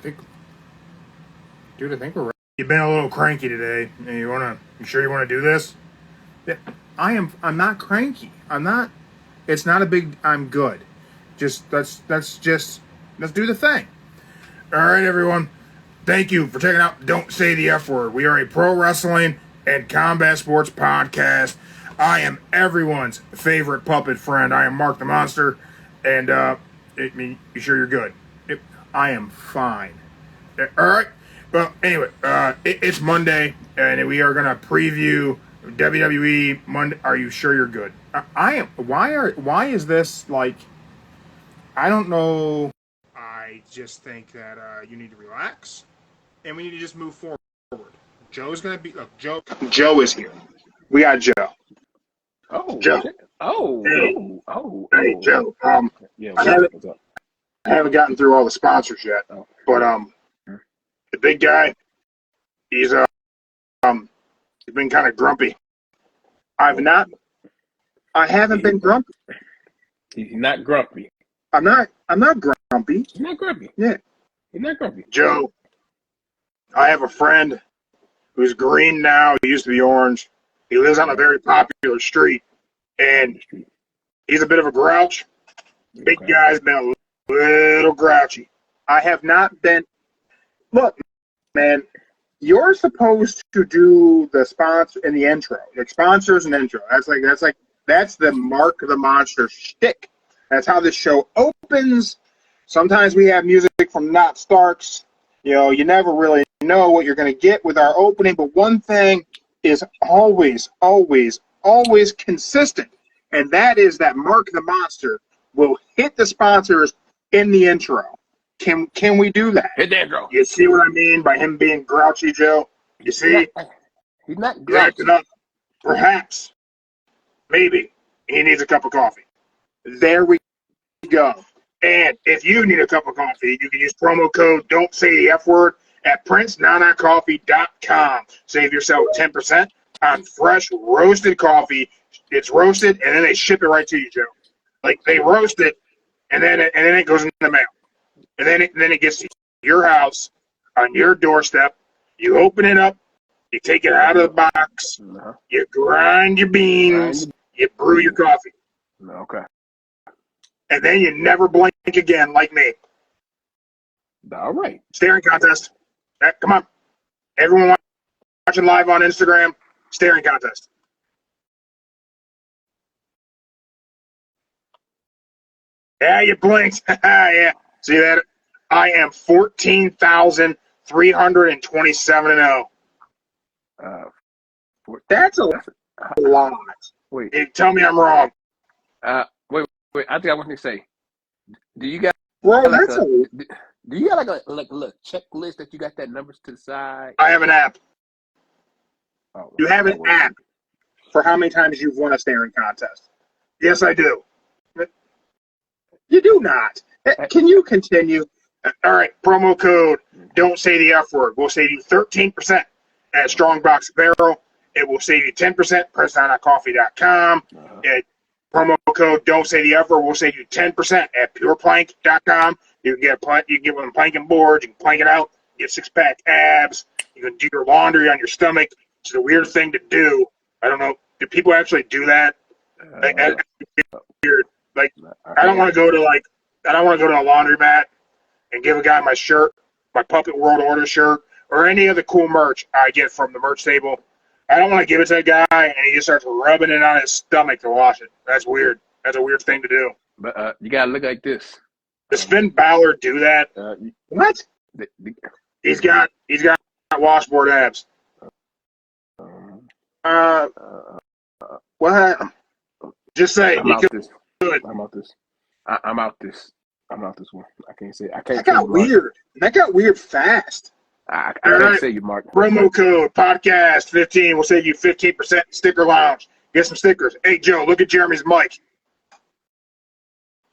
think, dude, I think we're ready. You've been a little cranky today. You sure you want to do this? Yeah, I'm not cranky. I'm not. It's not a big. I'm good. Let's do the thing. All right, everyone. Thank you for checking out Don't Say the F Word. We are a pro wrestling and combat sports podcast. I am everyone's favorite puppet friend. I am Mark the Monster, and you sure you're good? I am fine. All right. Well, anyway, it's Monday, and we are gonna preview WWE Monday. Are you sure you're good? I am. Why is this like? I don't know. I just think that you need to relax, and we need to just move forward. Joe's gonna be. Look, Joe is here. We got Joe. Oh, Joe. Hey, Joe. Yeah, what's up? I haven't gotten through all the sponsors yet, but the big guy, he's been kind of grumpy. I haven't been grumpy. He's not grumpy. I'm not grumpy. He's not grumpy. Yeah. He's not grumpy. Joe, I have a friend who's green now. He used to be orange. He lives on a very popular street, and he's a bit of a grouch. Big guy's been a little grouchy. I have not been. Look, man, you're supposed to do the sponsor in the intro, like sponsors and intro. That's the Mark of the Monster shtick. That's how this show opens. Sometimes we have music from Not Starks. You know, you never really know what you're going to get with our opening, but one thing is always consistent, and that is that Mark the Monster will hit the sponsors in the intro. Can we do that? Hit the intro. You see what I mean by him being grouchy, Joe? You see? He's not grouchy. Perhaps. Maybe. He needs a cup of coffee. There we go. And if you need a cup of coffee, you can use promo code Don't Say the F Word at PrinceNanaCoffee.com. Save yourself 10% on fresh roasted coffee. It's roasted, and then they ship it right to you, Joe. Like, they roast it, and then it goes in the mail. And then it gets to your house, on your doorstep. You open it up. You take it out of the box. You grind your beans. You brew your coffee. Okay. And then you never blink again like me. All right. Staring contest. Come on. Everyone watching live on Instagram, staring contest. Yeah, you blinked. Yeah. See that? I am 14,327 and 0. That's a lot. Wait. Tell me I'm wrong. Wait. I think I want to say, do you got? Bro, do you got like a little checklist that you got that numbers to the side? I have an app. Oh, you have an app for how many times you've won a staring contest? Yes, I do. You do not. Can you continue? All right, promo code Don't Say the F Word. We'll save you 13% at Strongbox Apparel. It will save you 10% PrinceNanaCoffee.com. Promo code Don't Say the F Word will save you 10% at PurePlank.com. You can get one of them planking boards. You can plank it out. Get six-pack abs. You can do your laundry on your stomach. It's a weird thing to do. I don't know. Do people actually do that? Weird. Like, I don't want to go to a laundromat and give a guy my shirt, my Puppet World Order shirt, or any other cool merch I get from the merch table. I don't want to give it to a guy and he just starts rubbing it on his stomach to wash it. That's weird. That's a weird thing to do. But you gotta look like this. Does Finn Balor do that? What? He's got washboard abs. What? Just say I'm out this. I'm out this one. I can't say. That got weird. That got weird fast. I can't say you, Mark. Promo code podcast 15 will save you 15% sticker lounge. Get some stickers. Hey Joe, look at Jeremy's mic.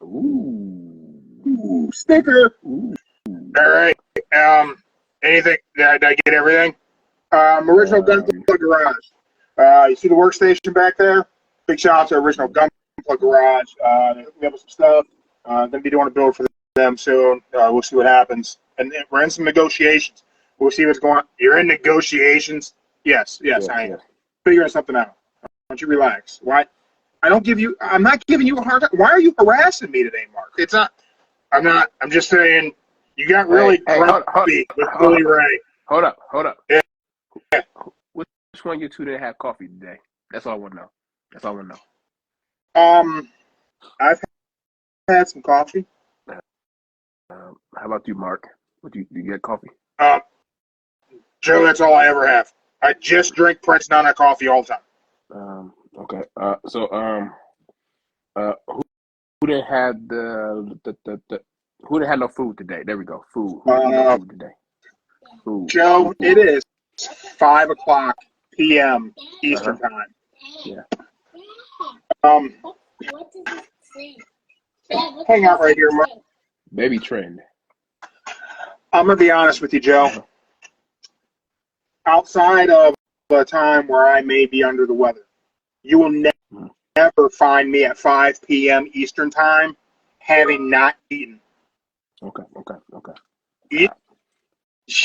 Ooh, sticker. Ooh. All right. Anything? Did I get everything? Original Gunplug Garage. You see the workstation back there? Big shout out to Original Gunplug Garage. We have some stuff. Gonna be doing a build for them soon. We'll see what happens. and we're in some negotiations. We'll see what's going on. You're in negotiations? Yes, I am. Figuring something out. Don't you relax. Why? I'm not giving you a hard time. Why are you harassing me today, Mark? It's not. I'm not. I'm just saying you got really grumpy with Billy Ray. Hold up. Yeah. Which one of you two didn't have coffee today? That's all I want to know. I've had some coffee. How about you, Mark? Do you get coffee? Joe, that's all I ever have. I just drink Prince Nana coffee all the time. Okay. Who didn't have who didn't have no food today? There we go. Food. Who didn't have food today? Food. Joe, it is 5:00 p.m. Eastern time. Yeah. What does it say? Hang out right here, Mark. Baby trend. I'm gonna be honest with you, Joe. Outside of a time where I may be under the weather, you will never find me at 5 p.m. Eastern time having not eaten. Okay. You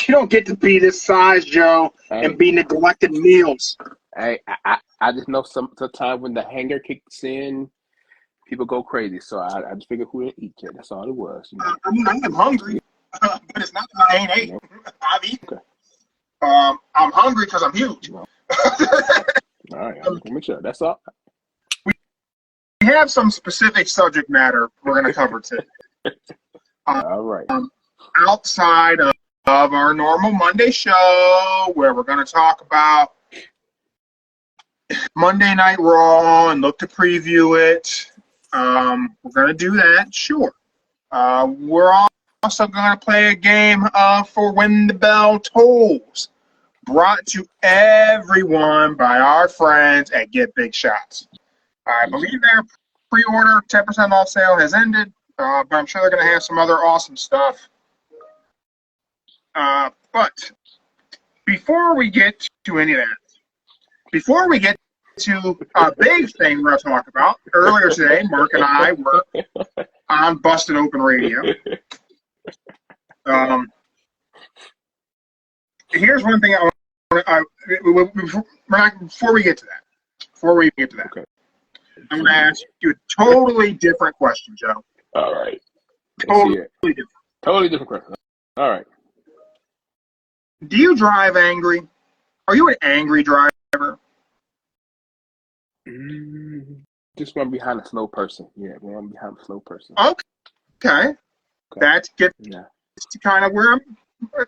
don't get to be this size, Joe, and be neglected meals. Hey, I just know sometimes when the hanger kicks in, people go crazy. So I just figured who didn't eat yet. That's all it was. You know? I mean, I am hungry, but it's not that I ain't ate. I've eaten. Okay. I'm hungry because I'm huge. No. All right, let me sure. That's all. We have some specific subject matter we're going to cover today. All right. Outside of our normal Monday show, where we're going to talk about Monday Night Raw and look to preview it. We're going to do that, sure. We're also going to play a game for When the Bell Tolls, brought to everyone by our friends at Get Big Shots. I believe their pre-order 10% off sale has ended, but I'm sure they're going to have some other awesome stuff. But before we get to any of that, before we get to a big thing we're going to talk about, earlier today, Mark and I were on Busted Open Radio. Here's one thing I want before we get to that. Okay. I'm going to ask you a totally different question, Joe. All right. Totally different question. All right. Do you drive angry? Are you an angry driver? Just one behind a slow person. Yeah, one behind a slow person. Okay. That gets to kind of where I'm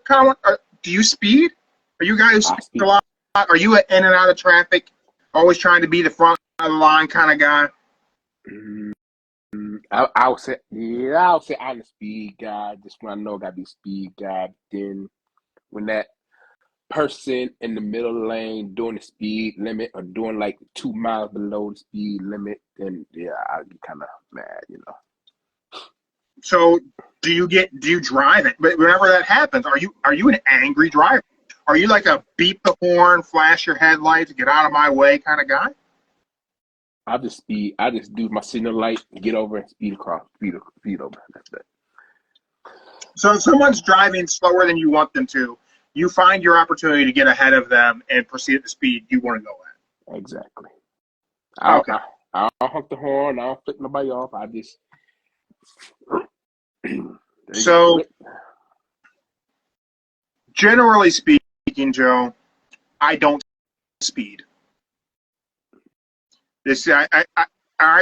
kind of. Do you speed? Are you guys who speed a lot? Are you an in and out of traffic, always trying to be the front of the line kind of guy? I would say I'm the speed guy. Just when I know I gotta be a speed guy. Then when that person in the middle lane doing the speed limit or doing like 2 miles below the speed limit, then I'd be kind of mad, you know. So do you drive it? But whenever that happens, are you an angry driver? Are you like a beep the horn, flash your headlights, get out of my way kind of guy? I just do my signal light, get over and speed across, speed over. That's it. So if someone's driving slower than you want them to, you find your opportunity to get ahead of them and proceed at the speed you want to go at. Exactly. I don't honk the horn. I don't flip nobody off. I just. So, generally speaking, Joe, I don't speed. I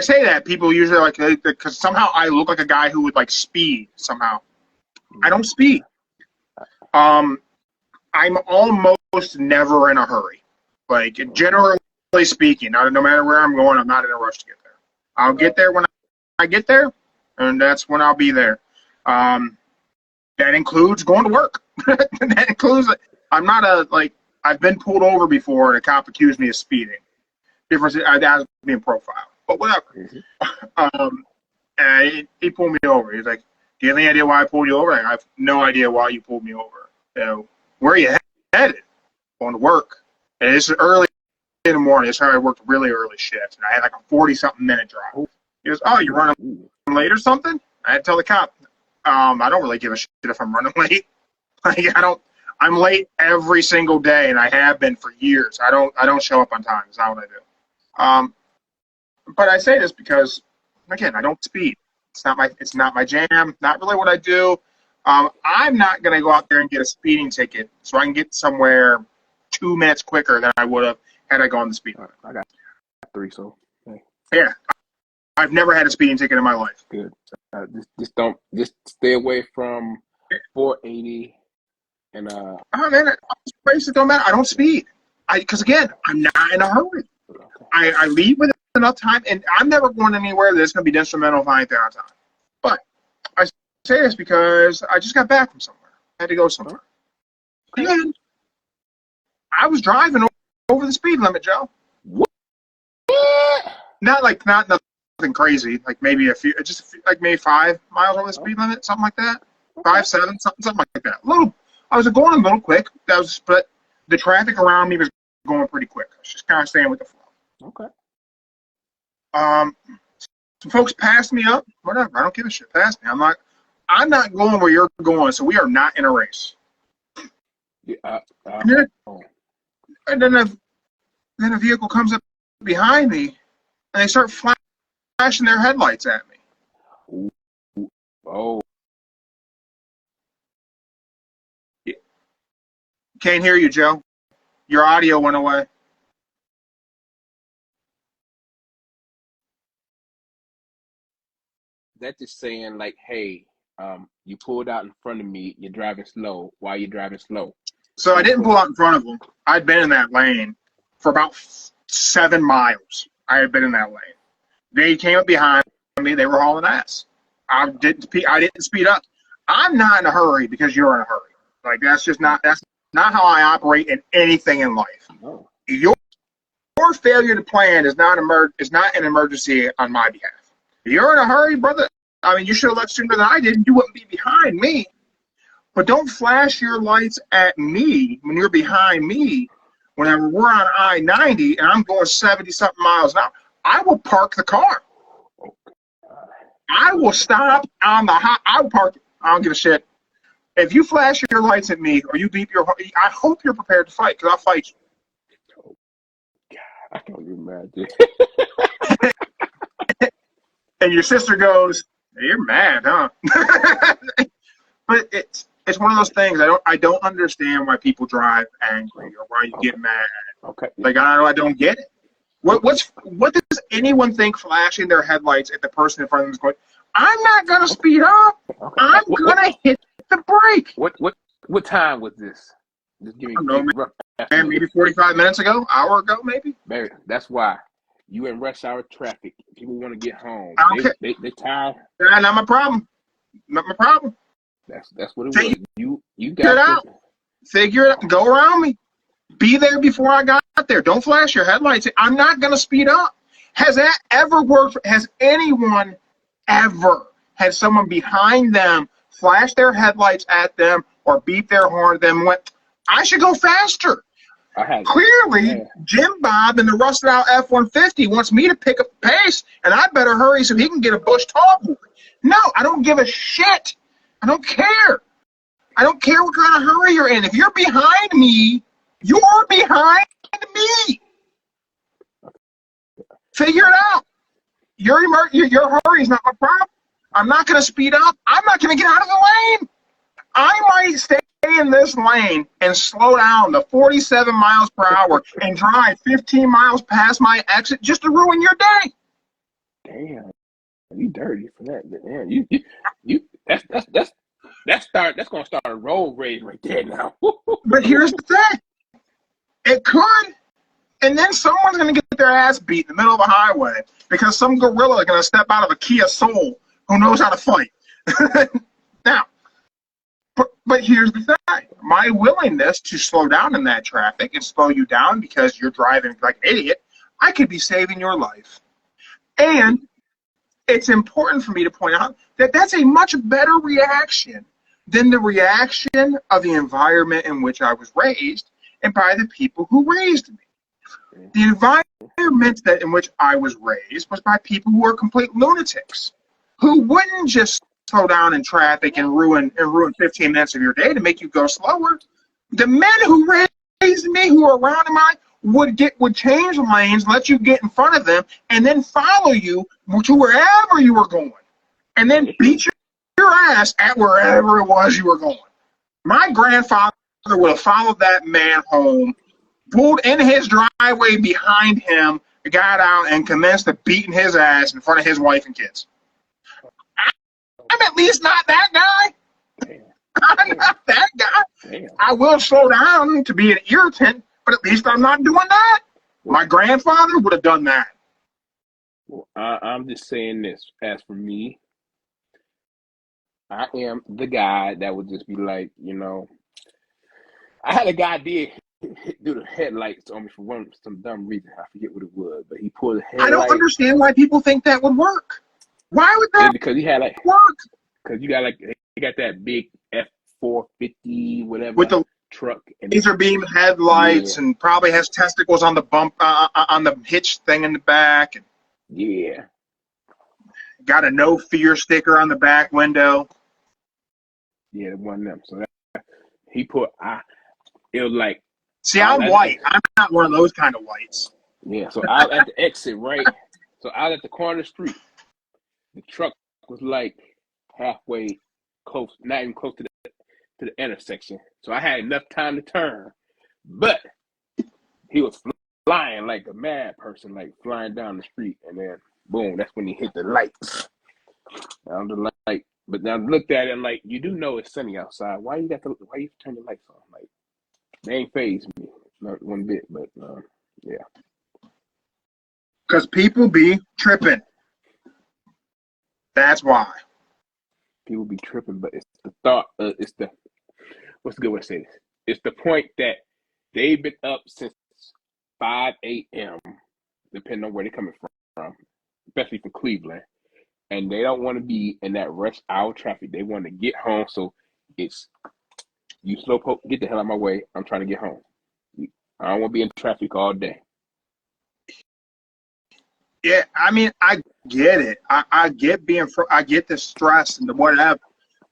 say that people usually like because somehow I look like a guy who would like speed somehow. I don't speed. I'm almost never in a hurry. Like generally speaking, no matter where I'm going, I'm not in a rush to get there. I'll get there when I get there, and that's when I'll be there. That includes going to work. That includes I'm not I've been pulled over before and a cop accused me of speeding. Difference that was being profiled, but whatever. And he pulled me over. He's like, "Do you have any idea why I pulled you over?" I have no idea why you pulled me over. Where are you headed? Going to work. And it's early in the morning. It's how I worked really early shifts, and I had like a 40-something minute drive. He goes, "Oh, you're running late or something?" I had to tell the cop, "I don't really give a shit if I'm running late. Like, I'm late every single day, and I have been for years. I don't show up on time. It's not what I do. But I say this because, again, I don't speed. It's not my jam. Not really what I do. I'm not going to go out there and get a speeding ticket so I can get somewhere 2 minutes quicker than I would have had I gone the speed limit. I got 3, so hey. Yeah, I've never had a speeding ticket in my life. Good. Just stay away from 480 and Oh man, it don't matter. I don't speed. Because again, I'm not in a hurry. okay. I leave with enough time, and I'm never going anywhere that's going to be detrimental if I ain't there on time. But I say this because I just got back from somewhere. I had to go somewhere. And I was driving over the speed limit, Joe. What? Not nothing crazy. Like maybe maybe 5 miles over the speed limit, something like that. 5, 7, something like that. I was going a little quick. But the traffic around me was going pretty quick. I was just kind of staying with the flow. Okay. Some folks passed me up. Whatever. I don't give a shit. Pass me. I'm not going where you're going, so we are not in a race. Yeah, and then a vehicle comes up behind me, and they start flashing their headlights at me. Oh. Can't hear you, Joe. Your audio went away. That's just saying, like, hey, you pulled out in front of me. You're driving slow. Why are you driving slow? So I didn't pull out in front of them. I'd been in that lane for about 7 miles. I had been in that lane. They came up behind me. They were hauling ass. I didn't speed up. I'm not in a hurry because you're in a hurry. Like that's not how I operate in anything in life. Oh. Your failure to plan is not an emergency on my behalf. If you're in a hurry, brother, I mean, you should have left sooner than I did. You wouldn't be behind me. But don't flash your lights at me when you're behind me. Whenever we're on I-90 and I'm going 70-something miles an hour, I will park the car. I will stop on the I will park. I don't give a shit. If you flash your lights at me or you beep I hope you're prepared to fight because I'll fight you. Oh, God, I can't imagine. And your sister goes, "You're mad, huh?" But it's one of those things. I don't understand why people drive angry or why you get mad. Okay. Like I don't get it. What does anyone think flashing their headlights at the person in front of them is going? I'm not gonna speed up. Okay. I'm gonna hit the brake. What time was this? Just give me. I don't know, man, maybe 45 minutes ago, hour ago, maybe. Baby, that's why you in rush hour traffic. People want to get home. They tired. Not my problem. Not my problem. That's what it was. You got it out. Figure it out. Go around me. Be there before I got there. Don't flash your headlights. I'm not going to speed up. Has that ever worked? Has anyone ever had someone behind them flash their headlights at them or beep their horn at them and went, I should go faster? Clearly, Jim Bob in the rusted out F-150 wants me to pick up the pace, and I better hurry so he can get a Bush tall boy. No, I don't give a shit. I don't care. I don't care what kind of hurry you're in. If you're behind me, you're behind me. Figure it out. Your hurry is not my problem. I'm not going to speed up. I'm not going to get out of the lane. I might stay in this lane and slow down to 47 miles per hour and drive 15 miles past my exit just to ruin your day. Damn, you dirty for that. Man, that's gonna start a road rage right there now. But here's the thing. It could. And then someone's going to get their ass beat in the middle of a highway because some gorilla is going to step out of a Kia Soul who knows how to fight. Now, but here's the thing. My willingness to slow down in that traffic and slow you down because you're driving like an idiot, I could be saving your life. And it's important for me to point out that that's a much better reaction than the reaction of the environment in which I was raised and by the people who raised me. The environment in which I was raised was by people who are complete lunatics, who wouldn't just slow down in traffic and ruin 15 minutes of your day to make you go slower. The men who raised me, who are around me, would change lanes, let you get in front of them, and then follow you to wherever you were going, and then beat your ass at wherever it was you were going. My grandfather would have followed that man home, pulled in his driveway behind him, got out, and commenced to beating his ass in front of his wife and kids. I'm at least not that guy. Damn. I'm not that guy. Damn. I will slow down to be an irritant, but at least I'm not doing that. My grandfather would have done that. Well, I'm just saying this. As for me, I am the guy that would just be like, I had a guy do the headlights on me for some dumb reason. I forget what it was, but he pulled the headlights. I don't understand why people think that would work. Why would that because he had work? Because you got he got that big F450 whatever with the truck and laser beam headlights, and probably has testicles on the bump on the hitch thing in the back. And yeah, got a no fear sticker on the back window. Yeah, one of them. So that, he put it was like. See, I'm white. I'm not one of those kind of whites. Yeah, so I was at the exit, right? So I was at the corner of the street. The truck was like halfway close, not even close to the intersection. So I had enough time to turn. But he was flying like a mad person, like flying down the street. And then, boom, that's when he hit the lights. Down the light. But then I looked at it and like, you do know it's sunny outside. Why you turn your lights on? Like, they ain't phased me. Not one bit, but yeah. Because people be tripping. That's why. People be tripping, but it's the thought, what's the good way to say this? It's the point that they've been up since 5 a.m., depending on where they're coming from, especially from Cleveland. And they don't want to be in that rush hour traffic. They want to get home. So it's, you slowpoke, get the hell out of my way. I'm trying to get home. I don't want to be in traffic all day. Yeah, I mean, I get it. I get I get the stress and the whatever.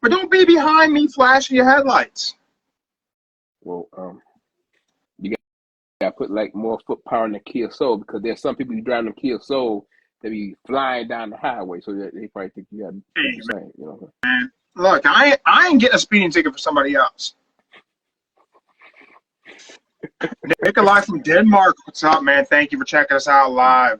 But don't be behind me flashing your headlights. Well, you got to put like more foot power in the Kia Soul, because there's some people who drive the Kia Soul that be flying down the highway, so that they probably think you got to do the same. You know? Man, look, I ain't getting a speeding ticket for somebody else. Nikolai from Denmark, what's up, man? Thank you for checking us out live.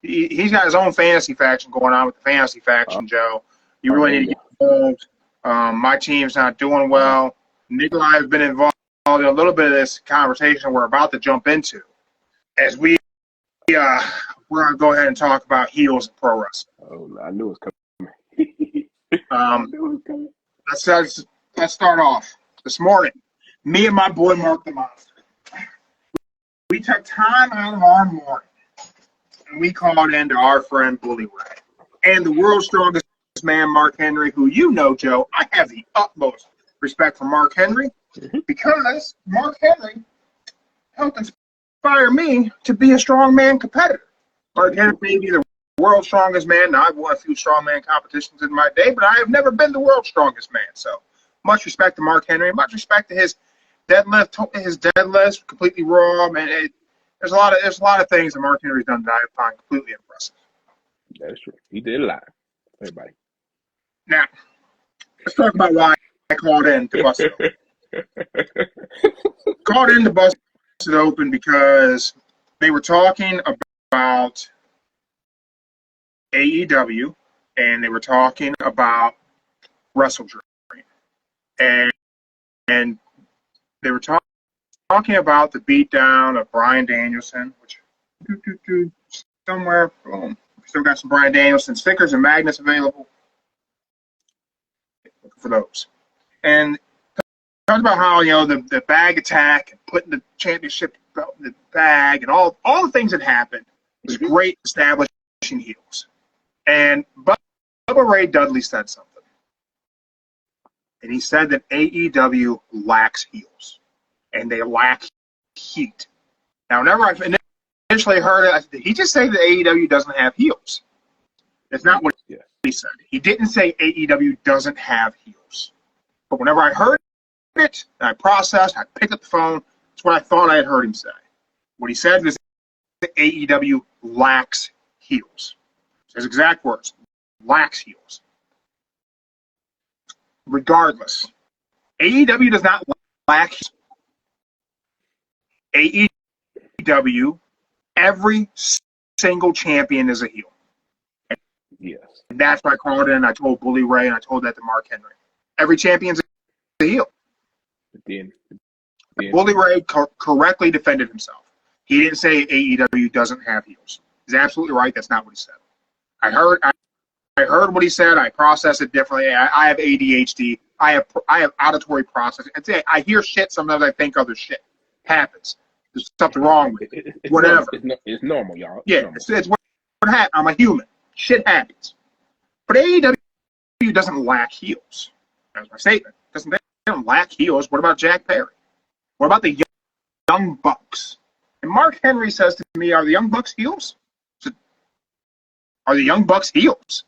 He's got his own fantasy faction going on with the fantasy faction, Joe. You really need to get involved. My team's not doing well. Nikolai has been involved in a little bit of this conversation we're about to jump into, as we're going to go ahead and talk about heels in pro wrestling. Oh, I knew it was coming. Let's start off. This morning, me and my boy Mark the Monster, we took time out of our morning, and we called in to our friend Bully Ray and the world's strongest man, Mark Henry, who you know, Joe. I have the utmost respect for Mark Henry because Mark Henry helped inspire me to be a strongman competitor. Mark Henry may be the world's strongest man. Now, I've won a few strongman competitions in my day, but I have never been the world's strongest man. So much respect to Mark Henry, much respect to his deadlift, completely raw, man. There's a lot of things that Mark Henry's done that I find completely impressive. That is true. He did a lot. Everybody. Now, let's talk about why I called in to bust it open. Called in to bust it open because they were talking about AEW, and they were talking about WrestleDream, and they were talking about the beatdown of Bryan Danielson, which somewhere, boom, still got some Bryan Danielson stickers and magnets available. Looking for those. And talked about how, the bag attack and putting the championship belt in the bag and all the things that happened was great establishing heels. And Bubba Ray Dudley said something. And he said that AEW lacks heels. And they lack heat. Now, whenever I initially heard it, did he just say that AEW doesn't have heels? That's not what he said. He didn't say AEW doesn't have heels. But whenever I heard it, and I processed, I picked up the phone, that's what I thought I had heard him say. What he said was that AEW lacks heels. His exact words, lacks heels. Regardless, AEW does not lack heels. AEW, every single champion is a heel. Yes. And that's why I called it, and I told Bully Ray, and I told that to Mark Henry. Every champion's a heel. But then Bully Ray correctly defended himself. He didn't say AEW doesn't have heels. He's absolutely right. That's not what he said. I heard what he said. I process it differently. I have ADHD. I have auditory processing. I hear shit. Sometimes I think other shit. Happens. There's something wrong with it. Whatever. It's normal, y'all. Yeah, it's what happens. I'm a human. Shit happens. But AEW doesn't lack heels. That's my statement. They don't lack heels. What about Jack Perry? What about the Young Bucks? And Mark Henry says to me, are the Young Bucks heels? Are the Young Bucks heels?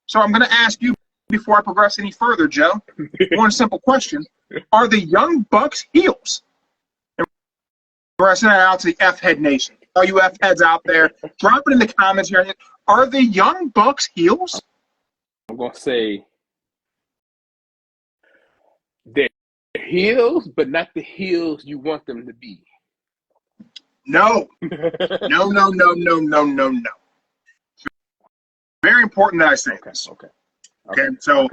So I'm going to ask you before I progress any further, Joe, one simple question. Are the Young Bucks heels? And we're sending it out to the F-Head Nation. All you F-Heads out there, drop it in the comments here. Are the Young Bucks heels? I'm going to say they're heels, but not the heels you want them to be. No. No. Very important that I say this. Okay. So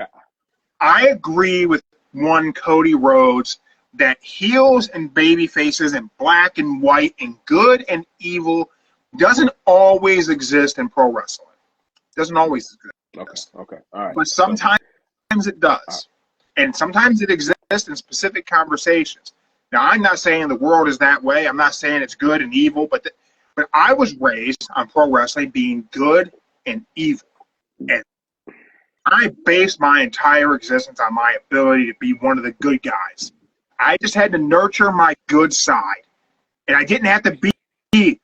I agree with one Cody Rhodes that heels and baby faces and black and white and good and evil doesn't always exist in pro wrestling. Doesn't always exist. Okay. All right. But sometimes it does. Right. And sometimes it exists in specific conversations. Now, I'm not saying the world is that way. I'm not saying it's good and evil, but I was raised on pro wrestling being good and evil. And I based my entire existence on my ability to be one of the good guys. I just had to nurture my good side. And I didn't have to be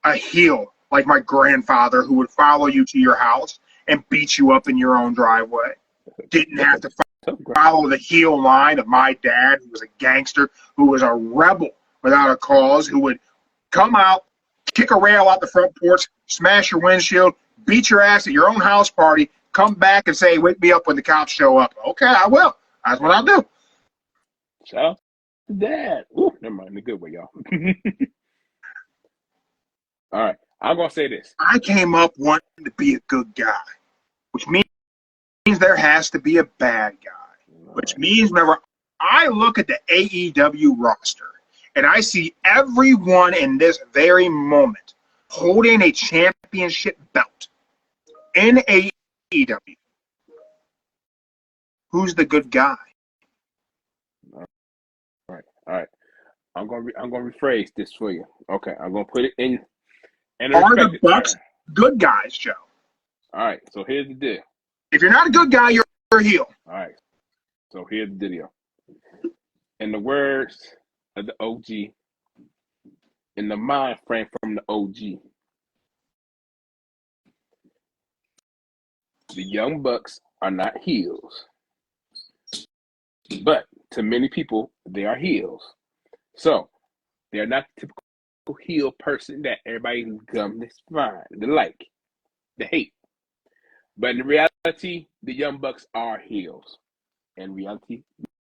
a heel like my grandfather who would follow you to your house and beat you up in your own driveway. Didn't have to follow the heel line of my dad, who was a gangster, who was a rebel without a cause, who would come out, kick a rail out the front porch, smash your windshield, beat your ass at your own house party, come back and say, wake me up when the cops show up. Okay, I will. That's what I'll do. Shout out to Dad. Ooh, never mind. In a good way, y'all. All right. I'm going to say this. I came up wanting to be a good guy, which means there has to be a bad guy, which means whenever I look at the AEW roster and I see everyone in this very moment holding a championship belt in AEW, who's the good guy? All right. I'm going to rephrase this for you. Okay, I'm going to put it in. Are the Bucks good guys, Joe? All right, so here's the deal. If you're not a good guy, you're a heel. All right, so here's the deal. In the words of the OG, in the mind frame from the OG, the Young Bucks are not heels. But to many people, they are heels. So they're not the typical heel person that everybody comes to find, the like, the hate. But in reality, the Young Bucks are heels. In reality,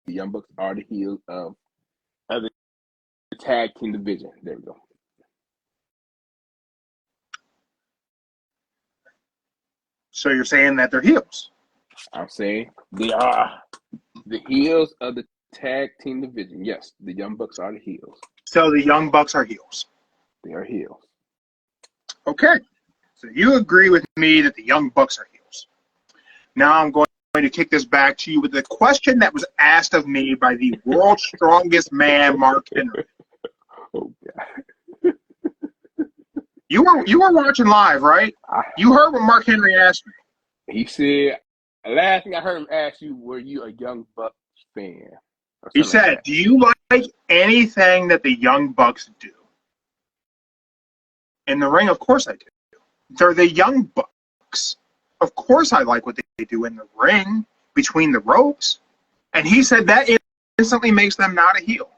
the Young Bucks are the heels of the tag team division. There we go. So you're saying that they're heels? I'm saying they are the heels of the tag team division. Yes, the Young Bucks are the heels. So the Young Bucks are heels. They are heels. Okay. So you agree with me that the Young Bucks are heels. Now I'm going to kick this back to you with the question that was asked of me by the world's strongest man, Mark Henry. Oh, God. You were watching live, right? You heard what Mark Henry asked me. He said, last thing I heard him ask you, were you a Young Bucks fan? He said, like, do you like anything that the Young Bucks do? In the ring, of course I do. They're the Young Bucks. Of course I like what they do in the ring between the ropes. And he said that instantly makes them not a heel.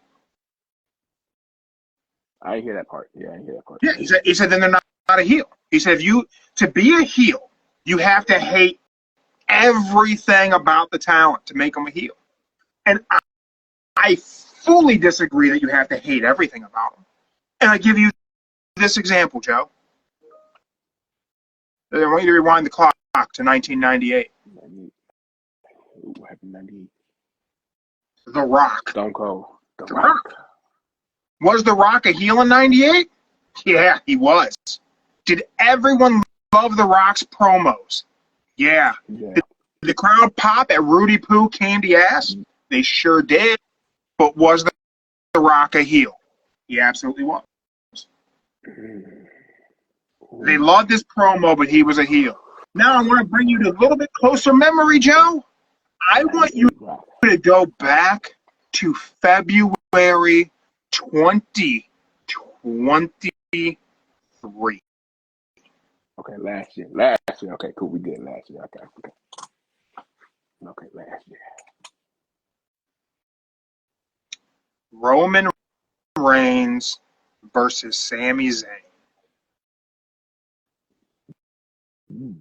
I didn't hear that part. Yeah, I didn't hear that part. Yeah, he said then they're not a heel. He said to be a heel, you have to hate everything about the talent to make them a heel. And I fully disagree that you have to hate everything about them. And I give you this example, Joe. I want you to rewind the clock to 1998. What happened in 98? The Rock. Stone Cold. The Rock. Was The Rock a heel in 98? Yeah, he was. Did everyone love The Rock's promos? Yeah. Did the crowd pop at Rudy Poo Candy Ass? They sure did. But was The Rock a heel? He absolutely was. They loved his promo, but he was a heel. Now I want to bring you to a little bit closer memory, Joe. I want you to go back to February 2023. Okay, last year. Last year. Okay, cool. We did last year. Okay. Okay, last year. Roman Reigns versus Sami Zayn.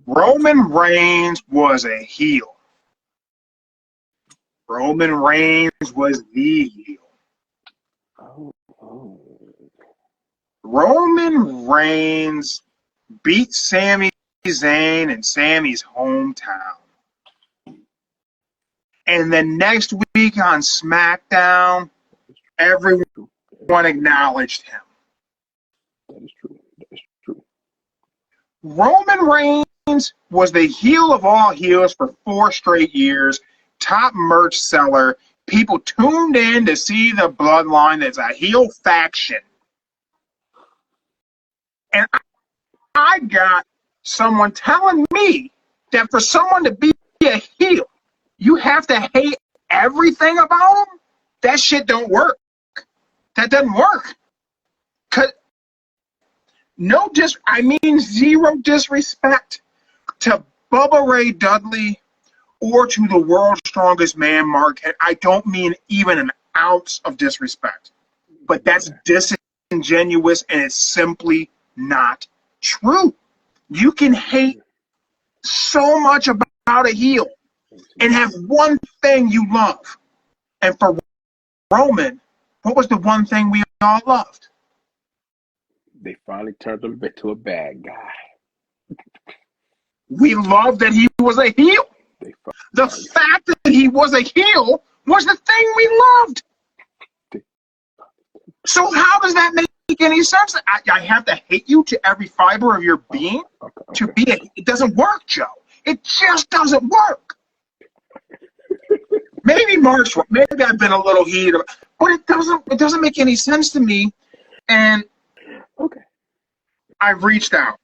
Roman Reigns was a heel. Roman Reigns was the heel. Oh. Roman Reigns beat Sami Zayn in Sami's hometown. And then next week on SmackDown, everyone acknowledged him. That is true. Roman Reigns was the heel of all heels for 4 straight years, top merch seller. People tuned in to see the bloodline as a heel faction. And I got someone telling me that for someone to be a heel, you have to hate everything about them? That shit don't work. That doesn't work. Zero disrespect to Bubba Ray Dudley or to the world's strongest man, Mark. I don't mean even an ounce of disrespect. But that's disingenuous, and it's simply not true. You can hate so much about a heel and have one thing you love. And for Roman, what was the one thing we all loved? They finally turned him into a bad guy. We loved that he was a heel. The fact that he was a heel was the thing we loved. So how does that make any sense? I have to hate you to every fiber of your being to be a... It doesn't work, Joe. It just doesn't work. Maybe Mark's right. Maybe I've been a little heated, but it doesn't make any sense to me. And I've reached out.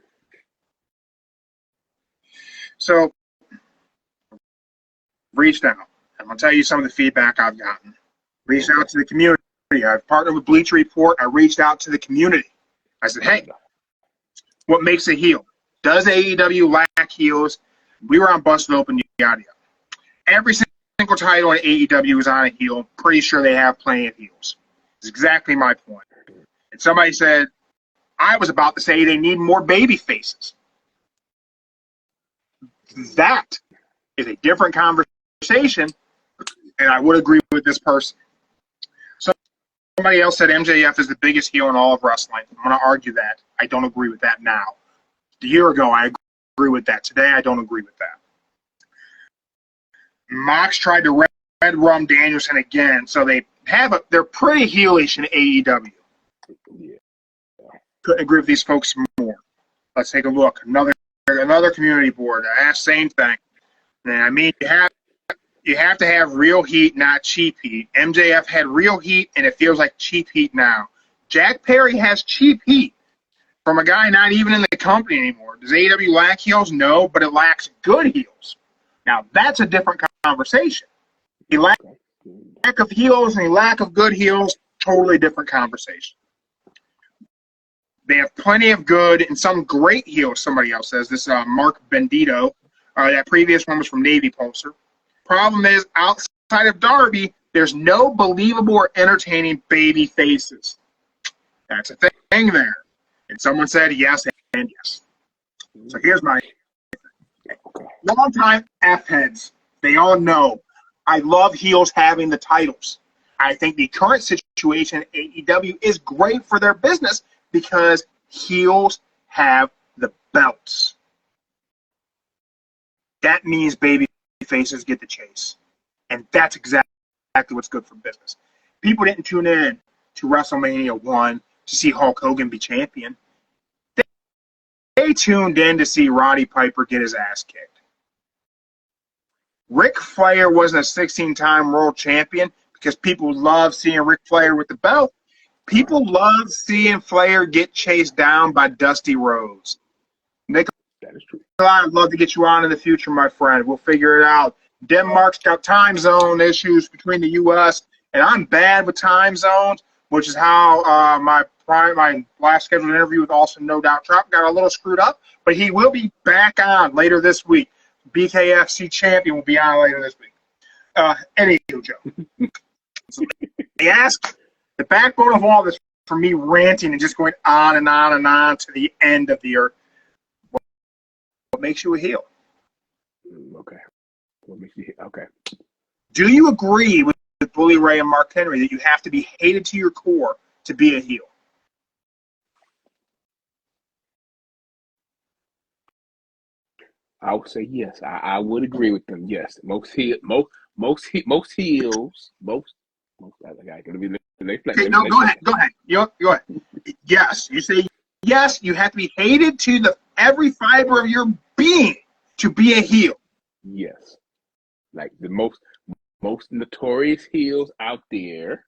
So, reached out. I'm going to tell you some of the feedback I've gotten. Reached out to the community. I've partnered with Bleacher Report. I reached out to the community. I said, hey, what makes a heel? Does AEW lack heels? We were on Busted Open, yada yada. Every single title in AEW is on a heel. Pretty sure they have plenty of heels. It's exactly my point. And somebody said, I was about to say they need more baby faces. That is a different conversation, and I would agree with this person. Somebody else said MJF is the biggest heel in all of wrestling. I'm going to argue that. I don't agree with that now. A year ago, I agree with that. Today, I don't agree with that. Mox tried to red rum Danielson again, so they're pretty heelish in AEW. Yeah. Couldn't agree with these folks more. Let's take a look. Another community board. I asked same thing. And I mean, you have to have real heat, not cheap heat. MJF had real heat, and it feels like cheap heat now. Jack Perry has cheap heat from a guy not even in the company anymore. Does AEW lack heels? No, but it lacks good heels. Now, that's a different conversation. The lack of heels and the lack of good heels, totally different conversation. They have plenty of good and some great heels, somebody else says. This Mark Bendito. That previous one was from Navy Pulsar. Problem is, outside of Darby, there's no believable or entertaining baby faces. That's a thing there. And someone said yes and yes. So here's my long-time F-heads. They all know I love heels having the titles. I think the current situation at AEW is great for their business because heels have the belts. That means baby faces get the chase. And that's exactly what's good for business. People didn't tune in to WrestleMania 1 to see Hulk Hogan be champion. They tuned in to see Roddy Piper get his ass kicked. Ric Flair wasn't a 16-time world champion because people love seeing Ric Flair with the belt. People love seeing Flair get chased down by Dusty Rhodes. Nick, That is true. I'd love to get you on in the future, my friend. We'll figure it out. Denmark's got time zone issues between the U.S., and I'm bad with time zones, which is how my last scheduled interview with Austin No Doubt Trump got a little screwed up, but he will be back on later this week. BKFC champion will be on later this week. Anywho, Joe. They ask the backbone of all this for me ranting and just going on and on and on to the end of the earth. What makes you a heel? Okay. What makes you okay? Do you agree with Bully Ray and Mark Henry that you have to be hated to your core to be a heel? I would say yes. I would agree with them. Yes, most heels. I gotta be. Okay, no, go ahead. Go ahead. Yes, you say yes. You have to be hated to every fiber of your being to be a heel. Yes, like the most notorious heels out there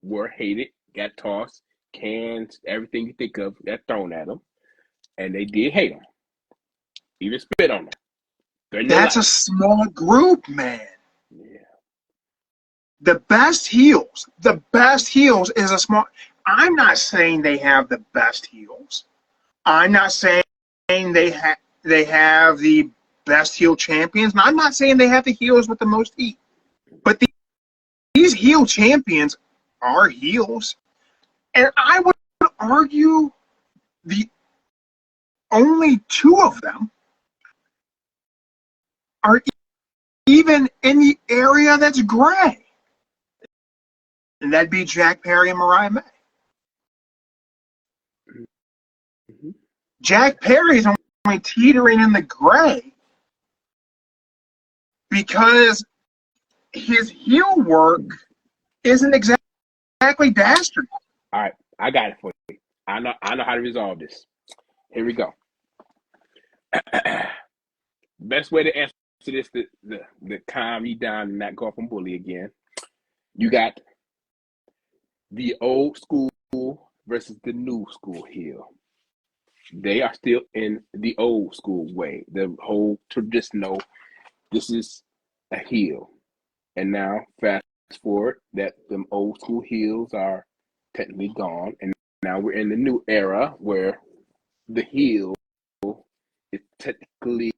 were hated, got tossed, cans, everything you think of got thrown at them, and they did hate them, even spit on them. That's a small group, man. Yeah. The best heels is a small. I'm not saying they have the best heels. I'm not saying they have the best heel champions. And I'm not saying they have the heels with the most heat. But these heel champions are heels. And I would argue the only two of them are even in the area that's gray. And that'd be Jack Perry and Mariah May. Mm-hmm. Jack Perry's only teetering in the gray because his heel work isn't exactly dastardly. All right, I got it for you. I know how to resolve this. Here we go. Best way to answer this the calm you down and not go off on Bully again. You got the old school versus the new school heel. They are still in the old school way, the whole traditional. This is a heel, and now fast forward that them old school heels are technically gone, and now we're in the new era where the heel is technically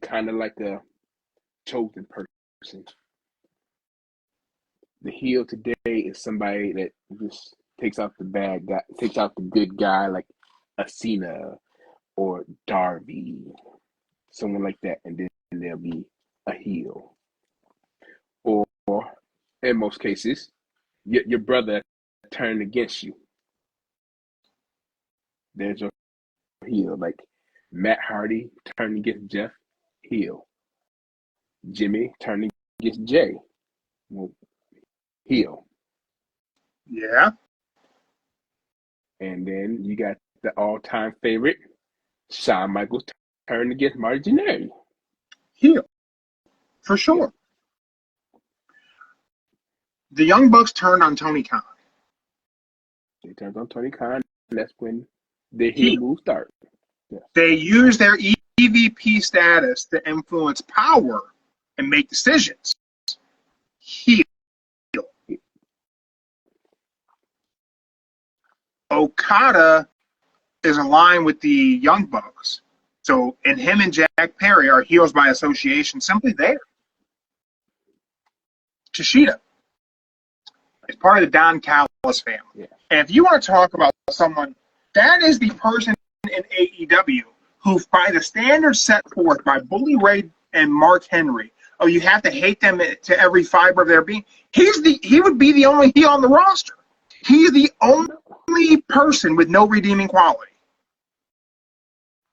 kind of like a chosen person. The heel today is somebody that just takes out the bad guy, takes out the good guy, like a Cena or Darby, someone like that, and then they'll be a heel. Or in most cases, your brother turned against you. There's your heel. Like Matt Hardy turned against Jeff, heel. Jimmy turned against Jay, well, heel. Yeah. And then you got the all-time favorite, Shawn Michaels turned against Marty Jannetty. Heel. For sure. The Young Bucks turned on Tony Khan. They turned on Tony Khan, and that's when the heel move started. Yeah. They use their EVP status to influence power and make decisions. Heel. Okada is aligned with the Young Bucks So, and him and Jack Perry are heels by association simply there. Kushida is part of the Don Callis family. Yeah. And if you want to talk about someone, that is the person in AEW who, by the standards set forth by Bully Ray and Mark Henry, oh, you have to hate them to every fiber of their being. He would be the only heel on the roster. He's the only person with no redeeming quality.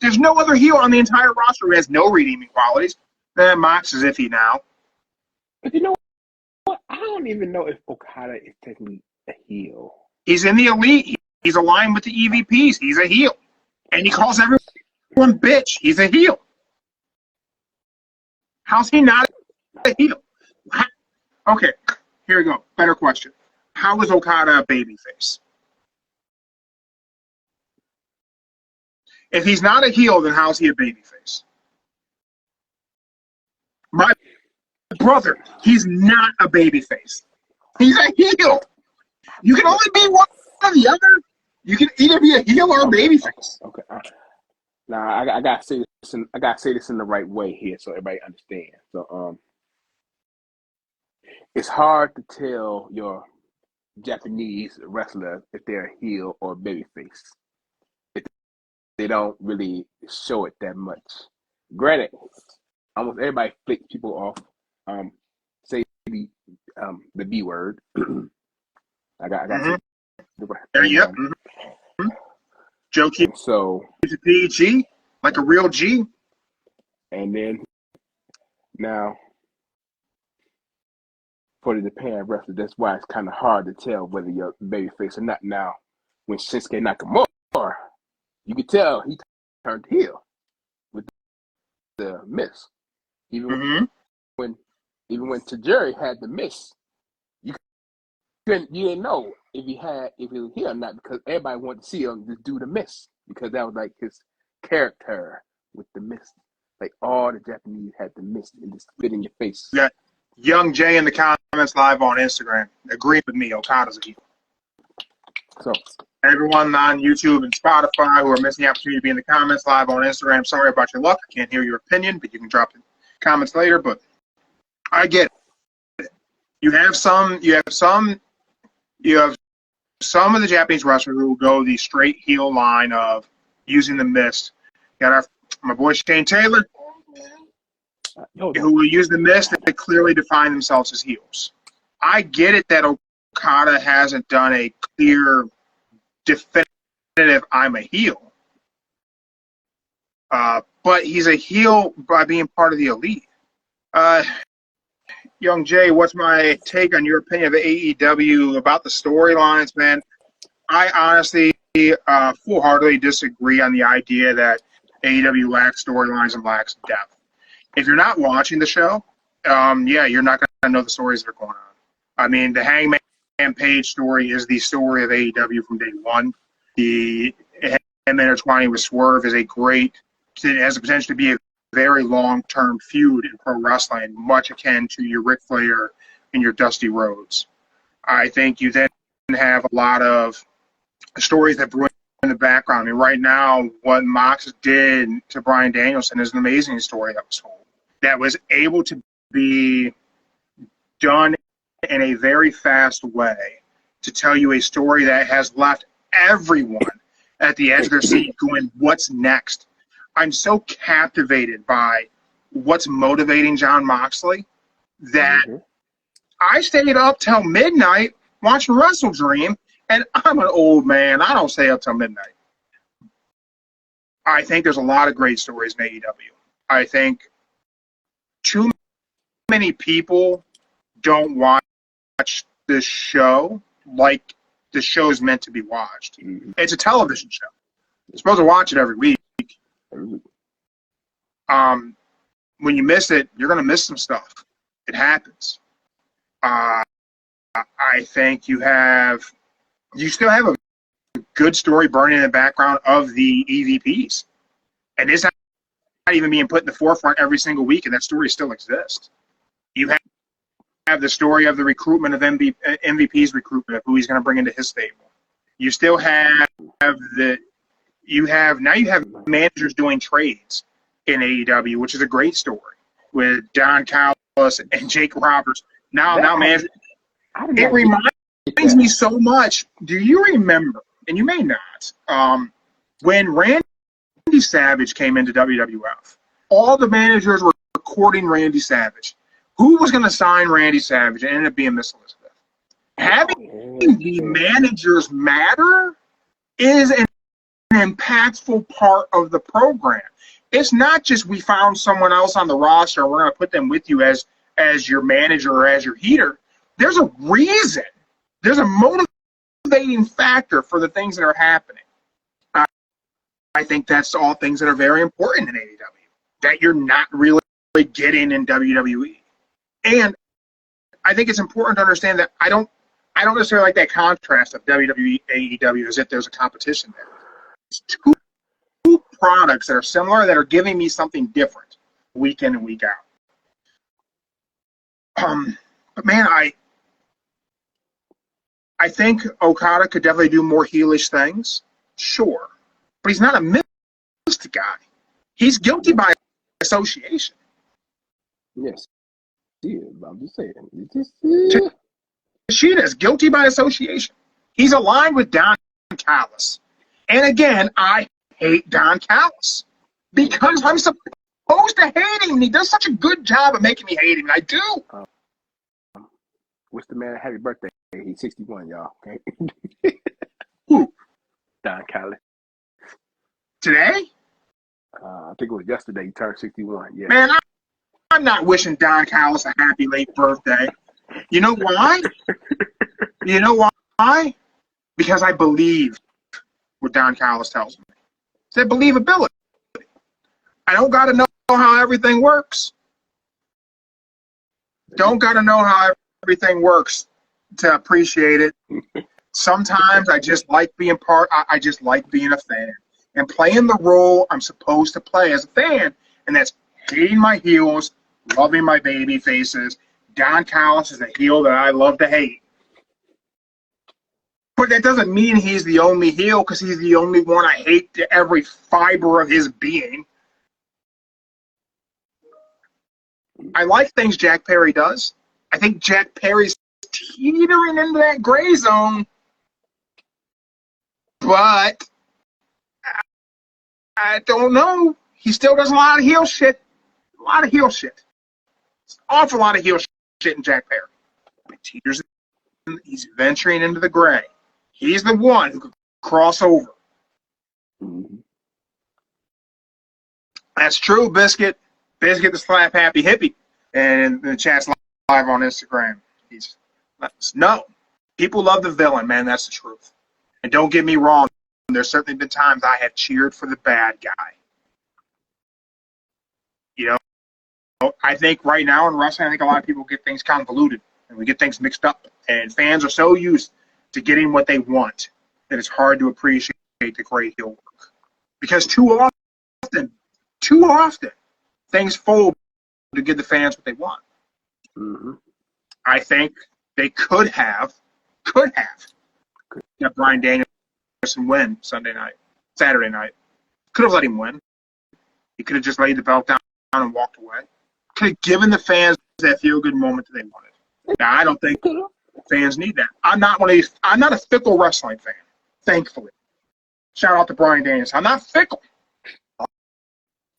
There's no other heel on the entire roster who has no redeeming qualities. Mox is iffy now. But you know what? I don't even know if Okada is technically a heel. He's in the elite. He's aligned with the EVPs. He's a heel. And he calls everyone bitch. He's a heel. How's he not a heel? Okay, here we go. Better question. How is Okada a babyface? If he's not a heel, then how's he a babyface? My brother, he's not a babyface. He's a heel. You can only be one or the other. You can either be a heel or a babyface. Okay. Now I gotta say this. I gotta say this in the right way here, so everybody understands. So it's hard to tell your Japanese wrestler if they're a heel or a babyface. They don't really show it that much. Granted, almost everybody flicks people off. Say the B word. I got. Yep. Mm-hmm. Joe keeps So a PG like a real G. And then now for the Japan wrestler, that's why it's kind of hard to tell whether you're babyface or not. Now, when Shinsuke Nakamura, you could tell he turned heel with the miss. Even when Tajiri had the miss, you didn't know if he was heel or not, because everybody wanted to see him just do the miss, because that was like his character with the miss. Like all the Japanese had the miss and just spit in your face. Yeah. Young Jay in the comments live on Instagram agreed with me. Okada's a heel. So everyone on YouTube and Spotify who are missing the opportunity to be in the comments live on Instagram, sorry about your luck. I can't hear your opinion, but you can drop in comments later. But I get it. You have some of the Japanese wrestlers who will go the straight heel line of using the mist. You got my boy Shane Taylor, who will use the mist to clearly define themselves as heels. I get it that Okada hasn't done a clear, definitive I'm a heel. But he's a heel by being part of the elite. Young Jay, what's my take on your opinion of AEW about the storylines, man? I honestly full-heartedly disagree on the idea that AEW lacks storylines and lacks depth. If you're not watching the show, you're not going to know the stories that are going on. I mean, the Hangman Page story is the story of AEW from day one. The him intertwining with Swerve has the potential to be a very long-term feud in pro wrestling, much akin to your Ric Flair and your Dusty Rhodes. I think you then have a lot of stories that brew in the background. And right now, what Mox did to Bryan Danielson is an amazing story that was told, that was able to be done in a very fast way to tell you a story that has left everyone at the edge of their seat going, what's next? I'm so captivated by what's motivating Jon Moxley that I stayed up till midnight watching Wrestle Dream, and I'm an old man. I don't stay up till midnight. I think there's a lot of great stories in AEW. I think too many people don't watch this show like the show is meant to be watched. It's a television show. You're supposed to watch it every week. When you miss it, you're going to miss some stuff. It happens. I think you still have a good story burning in the background of the EVPs. And it's not even being put in the forefront every single week, and that story still exists. You have the story of the recruitment of MVP's recruitment of who he's going to bring into his stable. You still have You have managers doing trades in AEW, which is a great story with Don Callis and Jake Roberts. Now managers. It reminds me so much. Do you remember? And you may not. When Randy Savage came into WWF, all the managers were courting Randy Savage. Who was going to sign Randy Savage? It ended up being Miss Elizabeth. Having the managers matter is an impactful part of the program. It's not just we found someone else on the roster and we're going to put them with you as your manager or as your heater. There's a reason. There's a motivating factor for the things that are happening. I think that's all things that are very important in AEW that you're not really getting in WWE. And I think it's important to understand that I don't necessarily like that contrast of WWE AEW as if there's a competition there. It's two products that are similar that are giving me something different week in and week out. But man, I think Okada could definitely do more heelish things, sure, but he's not a mist guy. He's guilty by association. Yes, he is. I'm just saying. Kushida is guilty by association. He's aligned with Don Callis. And again, I hate Don Callis because I'm supposed to hate him. He does such a good job of making me hate him, and I do. Wish the man a happy birthday. He's 61, y'all. Okay. Who? Don Callis. Today? I think it was yesterday. He turned 61. Yeah. Man, I'm not wishing Don Callis a happy late birthday. You know why? You know why? Because I believe what Don Callis tells me. It's that believability. I don't got to know how everything works. Don't got to know how everything works to appreciate it. Sometimes I just like being I just like being a fan and playing the role I'm supposed to play as a fan, and that's hating my heels, loving my baby faces. Don Callis is a heel that I love to hate. But that doesn't mean he's the only heel, because he's the only one I hate to every fiber of his being. I like things Jack Perry does. I think Jack Perry's teetering into that gray zone. But I don't know. He still does a lot of heel shit. A lot of heel shit. It's an awful lot of heel shit in Jack Perry. But he's venturing into the gray. He's the one who could cross over. Mm-hmm. That's true, Biscuit. Biscuit the Slap Happy Hippie. And the chat's live on Instagram. No. People love the villain, man. That's the truth. And don't get me wrong. There's certainly been times I have cheered for the bad guy. You know, I think right now in wrestling, I think a lot of people get things convoluted. And we get things mixed up. And fans are so used to getting what they want that it's hard to appreciate the great heel work. Because too often, things fold to give the fans what they want. Mm-hmm. I think they could have let Bryan Danielson win Saturday night. Could have let him win. He could have just laid the belt down and walked away. Could have given the fans that feel-good moment that they wanted. Now, I don't think fans need that. I'm not a fickle wrestling fan, thankfully. Shout out to Bryan Danielson. I'm not fickle. I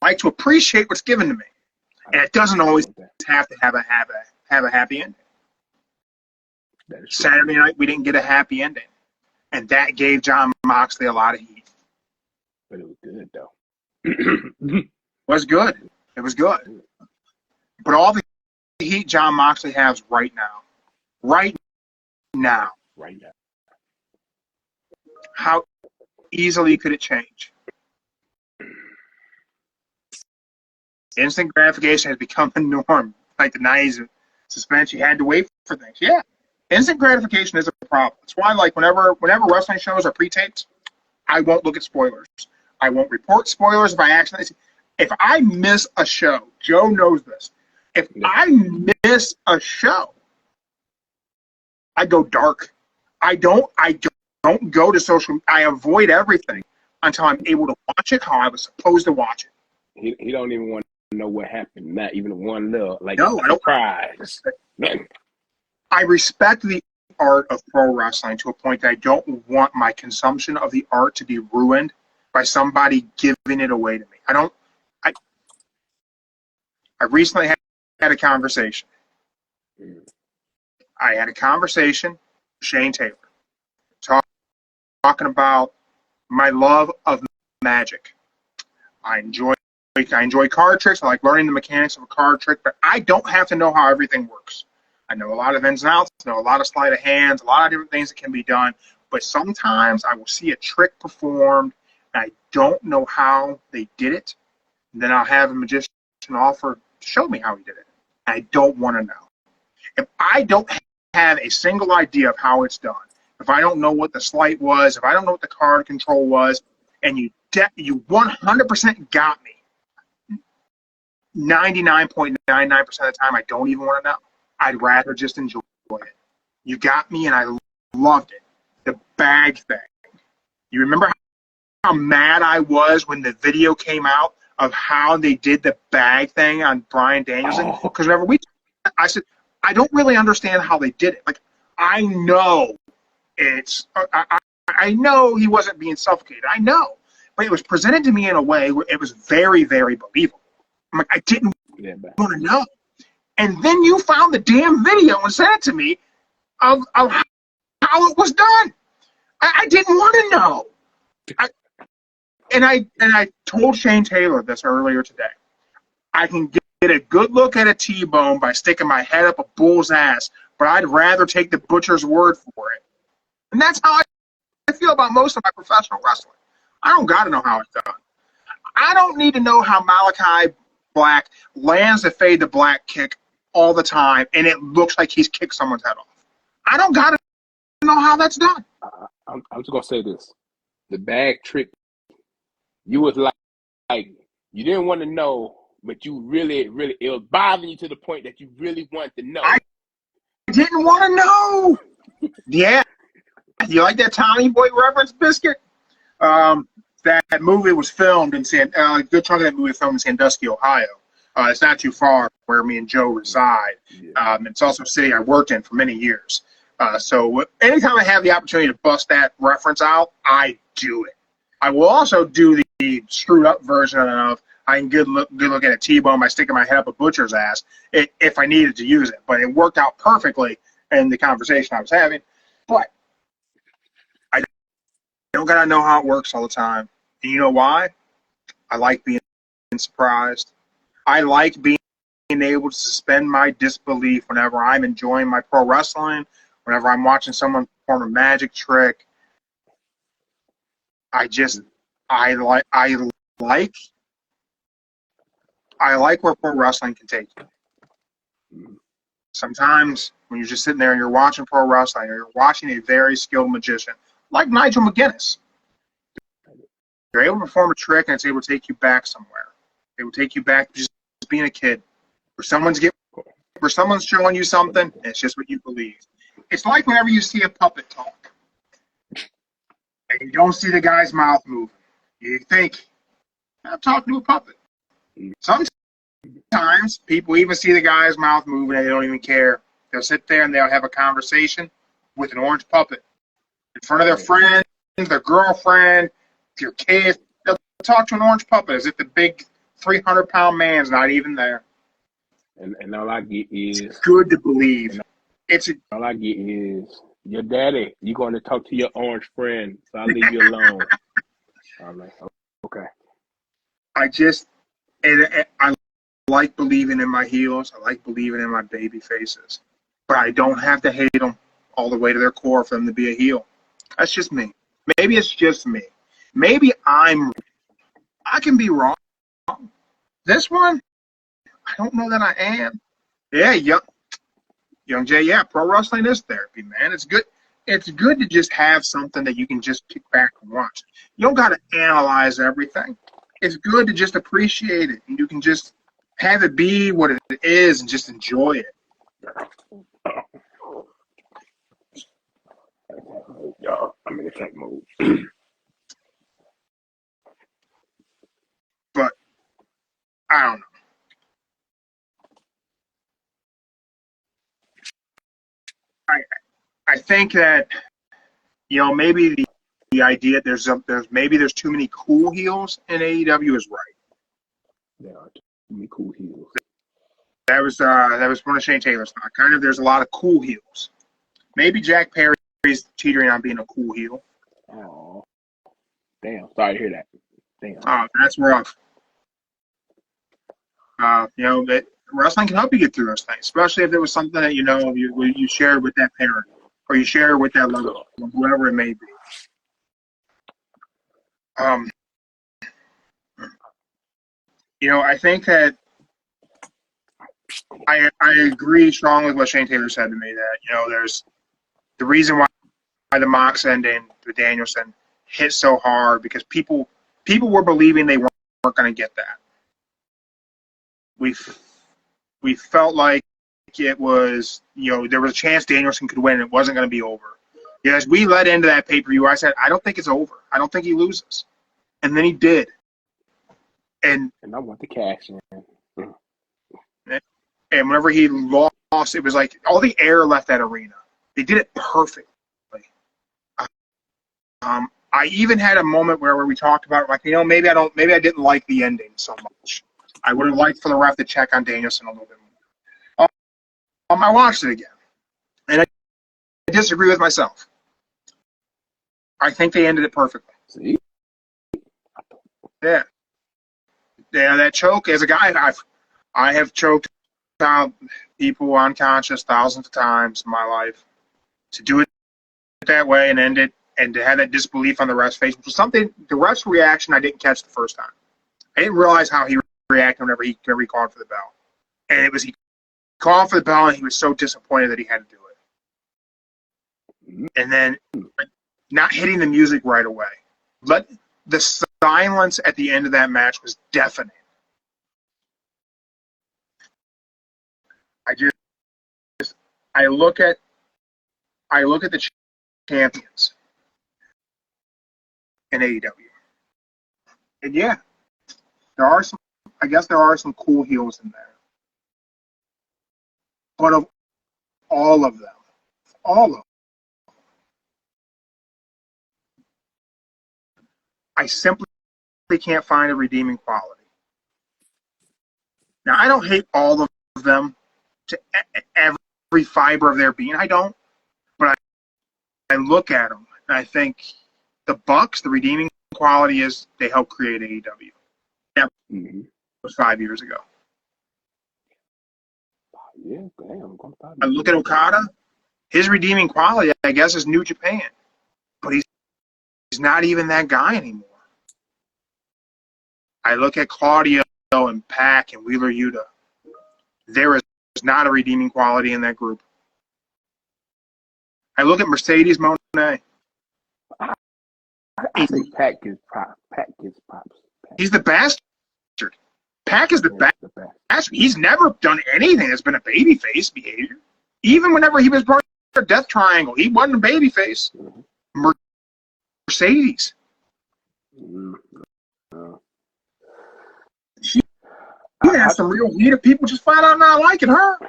like to appreciate what's given to me. And it doesn't always have to have a happy ending. Saturday night, we didn't get a happy ending. And that gave Jon Moxley a lot of heat. But it was good, though. It was good. It was good. But all the heat Jon Moxley has right now. How easily could it change? Instant gratification has become a norm. Like the 90s suspension, you had to wait for things. Yeah. Instant gratification is a problem. That's why, like, whenever wrestling shows are pre-taped, I won't look at spoilers. I won't report spoilers if I accidentally. If I miss a show, Joe knows this. If I miss a show, I go dark. I don't go to social. I avoid everything. until I'm able to watch it how I was supposed to watch it. He don't even want to know what happened. Not even one little No, I don't. surprise. I respect the art of pro wrestling to a point that I don't want my consumption of the art to be ruined by somebody giving it away to me. I recently had a conversation. I had a conversation with Shane Taylor talking about my love of magic. I enjoy card tricks. I like learning the mechanics of a card trick, but I don't have to know how everything works. I know a lot of ins and outs, know a lot of sleight of hands, a lot of different things that can be done, but sometimes I will see a trick performed, and I don't know how they did it, and then I'll have a magician offer to show me how he did it. I don't want to know. If I don't have a single idea of how it's done, if I don't know what the sleight was, if I don't know what the card control was, and you 100% got me, 99.99% of the time I don't even want to know. I'd rather just enjoy it. You got me, and I loved it. The bag thing. You remember how mad I was when the video came out of how they did the bag thing on Bryan Danielson? Because whenever I said, I don't really understand how they did it. Like, I know I know he wasn't being suffocated. I know. But it was presented to me in a way where it was very, very believable. I'm like, I didn't want to know. And then you found the damn video and sent it to me of how it was done. I didn't want to know. And I told Shane Taylor this earlier today. I can get a good look at a T-bone by sticking my head up a bull's ass, but I'd rather take the butcher's word for it. And that's how I feel about most of my professional wrestling. I don't got to know how it's done. I don't need to know how Malachi Black lands the fade to black kick all the time, and it looks like he's kicked someone's head off. I don't got to know how that's done. I'm just going to say this. The bag trick, you was like, you didn't want to know, but you really, it was bothering you to the point that you really wanted to know. I didn't want to know. Yeah. You like that Tommy Boy reference, Biscuit? That movie was filmed in a good chunk of that movie was filmed in Sandusky, Ohio. It's not too far where me and Joe reside. It's also a city I worked in for many years. So anytime I have the opportunity to bust that reference out, I do it. I will also do the screwed up version of I can good look at a T-bone by sticking my head up a butcher's ass if I needed to use it. But it worked out perfectly in the conversation I was having. But I don't got to know how it works all the time. And you know why? I like being surprised. I like being able to suspend my disbelief whenever I'm enjoying my pro wrestling, whenever I'm watching someone perform a magic trick. I like where pro wrestling can take you. Sometimes when you're just sitting there and you're watching pro wrestling, or you're watching a very skilled magician like Nigel McGuinness, you're able to perform a trick and it's able to take you back somewhere. It will take you back to just being a kid, where someone's showing you something, and it's just what you believe. It's like whenever you see a puppet talk, and you don't see the guy's mouth moving. You think, I'm talking to a puppet. Sometimes people even see the guy's mouth moving and they don't even care. They'll sit there and they'll have a conversation with an orange puppet in front of their friends, their girlfriend, your kids. They'll talk to an orange puppet as if the big 300-pound man's not even there. And all I get is... It's good to believe. All I get is, your daddy, you're going to talk to your orange friend, so I'll leave you alone. I'm like, okay. I like believing in my heels. I like believing in my baby faces. But I don't have to hate them all the way to their core for them to be a heel. That's just me. Maybe it's just me. Maybe I can be wrong. This one, I don't know that I am. Yeah, Young Jay, yeah, pro wrestling is therapy, man. It's good. It's good to just have something that you can just kick back and watch. You don't got to analyze everything. It's good to just appreciate it, and you can just have it be what it is and just enjoy it. Y'all, I'm in attack mode. I think that maybe the idea there's too many cool heels in AEW is right. There are too many cool heels. That was one of Shane Taylor's thoughts. Kind of, there's a lot of cool heels. Maybe Jack Perry's teetering on being a cool heel. Oh, damn! Sorry to hear that. Damn. Oh, that's rough. That wrestling can help you get through those things, especially if there was something that you shared with that parent or you share with that lover, whoever it may be. I think that I agree strongly with what Shane Taylor said to me that there's the reason why the Mox ending with Danielson hit so hard because people were believing they weren't going to get that. We felt like it was there was a chance Danielson could win and it wasn't going to be over. As we led into that pay-per-view, I said I don't think it's over. I don't think he loses, and then he did. And I want the cash in. And whenever he lost, it was like all the air left that arena. They did it perfectly. I even had a moment where we talked about maybe I didn't like the ending so much. I would have liked for the ref to check on Danielson a little bit more. I watched it again, and I disagree with myself. I think they ended it perfectly. See? Yeah, that choke. As a guy, I have choked out people unconscious thousands of times in my life. To do it that way and end it, and to have that disbelief on the ref's face, which was something the ref's reaction I didn't catch the first time. I didn't realize how he reacted whenever he called for the bell, and it was he called for the bell and he was so disappointed that he had to do it, and then not hitting the music right away. But the silence at the end of that match was deafening. I look at the champions in AEW, and yeah, there are some cool heels in there, but of all of them, I simply can't find a redeeming quality. Now, I don't hate all of them to every fiber of their being. I don't. But I look at them, and I think the Bucks, the redeeming quality is they helped create AEW. That was 5 years ago. Yeah, damn. I look at Okada. His redeeming quality, I guess, is New Japan. But he's not even that guy anymore. I look at Claudio and Pac and Wheeler Yuta. There is not a redeeming quality in that group. I look at Mercedes Moné. I think Pac gets props. He's the bastard. Pac is the bastard. He's never done anything that's been a babyface behavior. Even whenever he was part of Death Triangle, he wasn't a babyface. Mercedes. She has some real heat of people just flat out not liking her.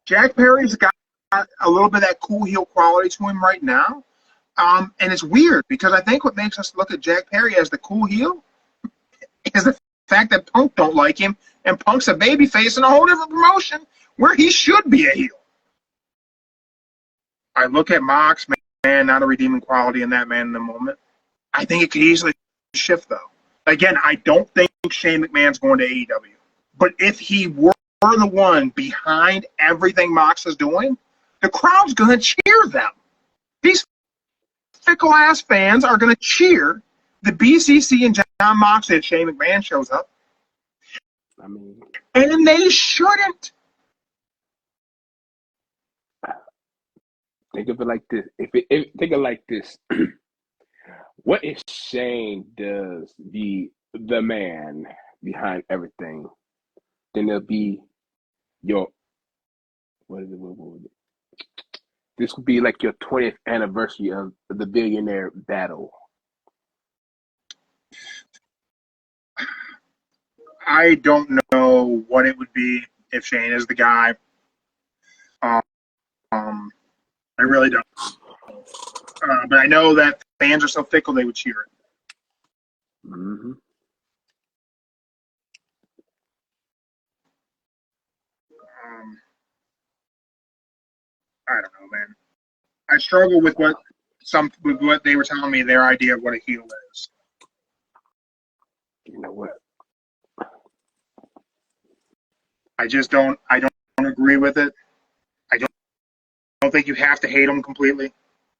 Jack Perry's got a little bit of that cool heel quality to him right now. And it's weird because I think what makes us look at Jack Perry as the cool heel is the fact that Punk don't like him, and Punk's a babyface in a whole different promotion where he should be a heel. I look at Mox, man, not a redeeming quality in that man in the moment. I think it could easily shift, though. Again, I don't think Shane McMahon's going to AEW. But if he were the one behind everything Mox is doing, the crowd's going to cheer them. These fickle-ass fans are going to cheer the BCC and John Moxley if Shane McMahon shows up. And they shouldn't. Think of it like this. Think of it like this. What if Shane does the man behind everything? Then there'll be what is it? This would be like your 20th anniversary of the billionaire battle. I don't know what it would be if Shane is the guy. Um, I really don't. But I know that fans are so fickle they would cheer it. Mm-hmm. I don't know, man. I struggle with what they were telling me their idea of what a heel is. You know what? I just don't. I don't agree with it. I don't think you have to hate them completely.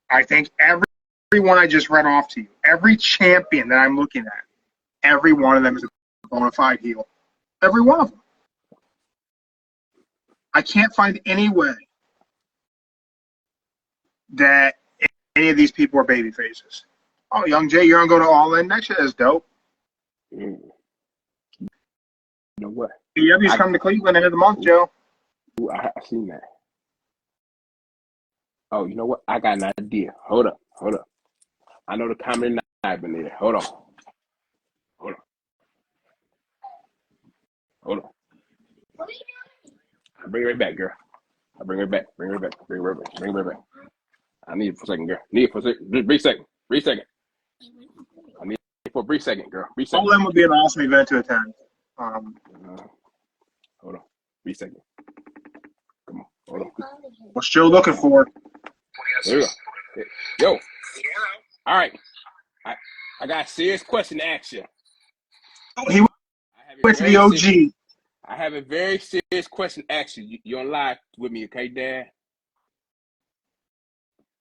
I think everyone I just read off to you, every champion that I'm looking at, every one of them is a bona fide heel. Every one of them. I can't find any way that any of these people are baby faces. Oh, Young Jay, you're gonna go to All In next year? That's dope. You know what? AEW's coming to Cleveland end of the month, Joe. I seen that. Oh, you know what? I got an idea. Hold up. I know the comedy night been there. Hold on. I'll bring it right back, girl. I'll bring it back. Bring it back. I need it for a second, girl. Just brief second. I need it for a brief second, girl. All In would be an awesome event to attend. Hold on. Brief second. Come on. Hold on. We're still looking for it. There we go. Yo. All right. I got a serious question to ask you. He went to the OG. I have a very serious question to ask you. You're on live with me, okay, Dad?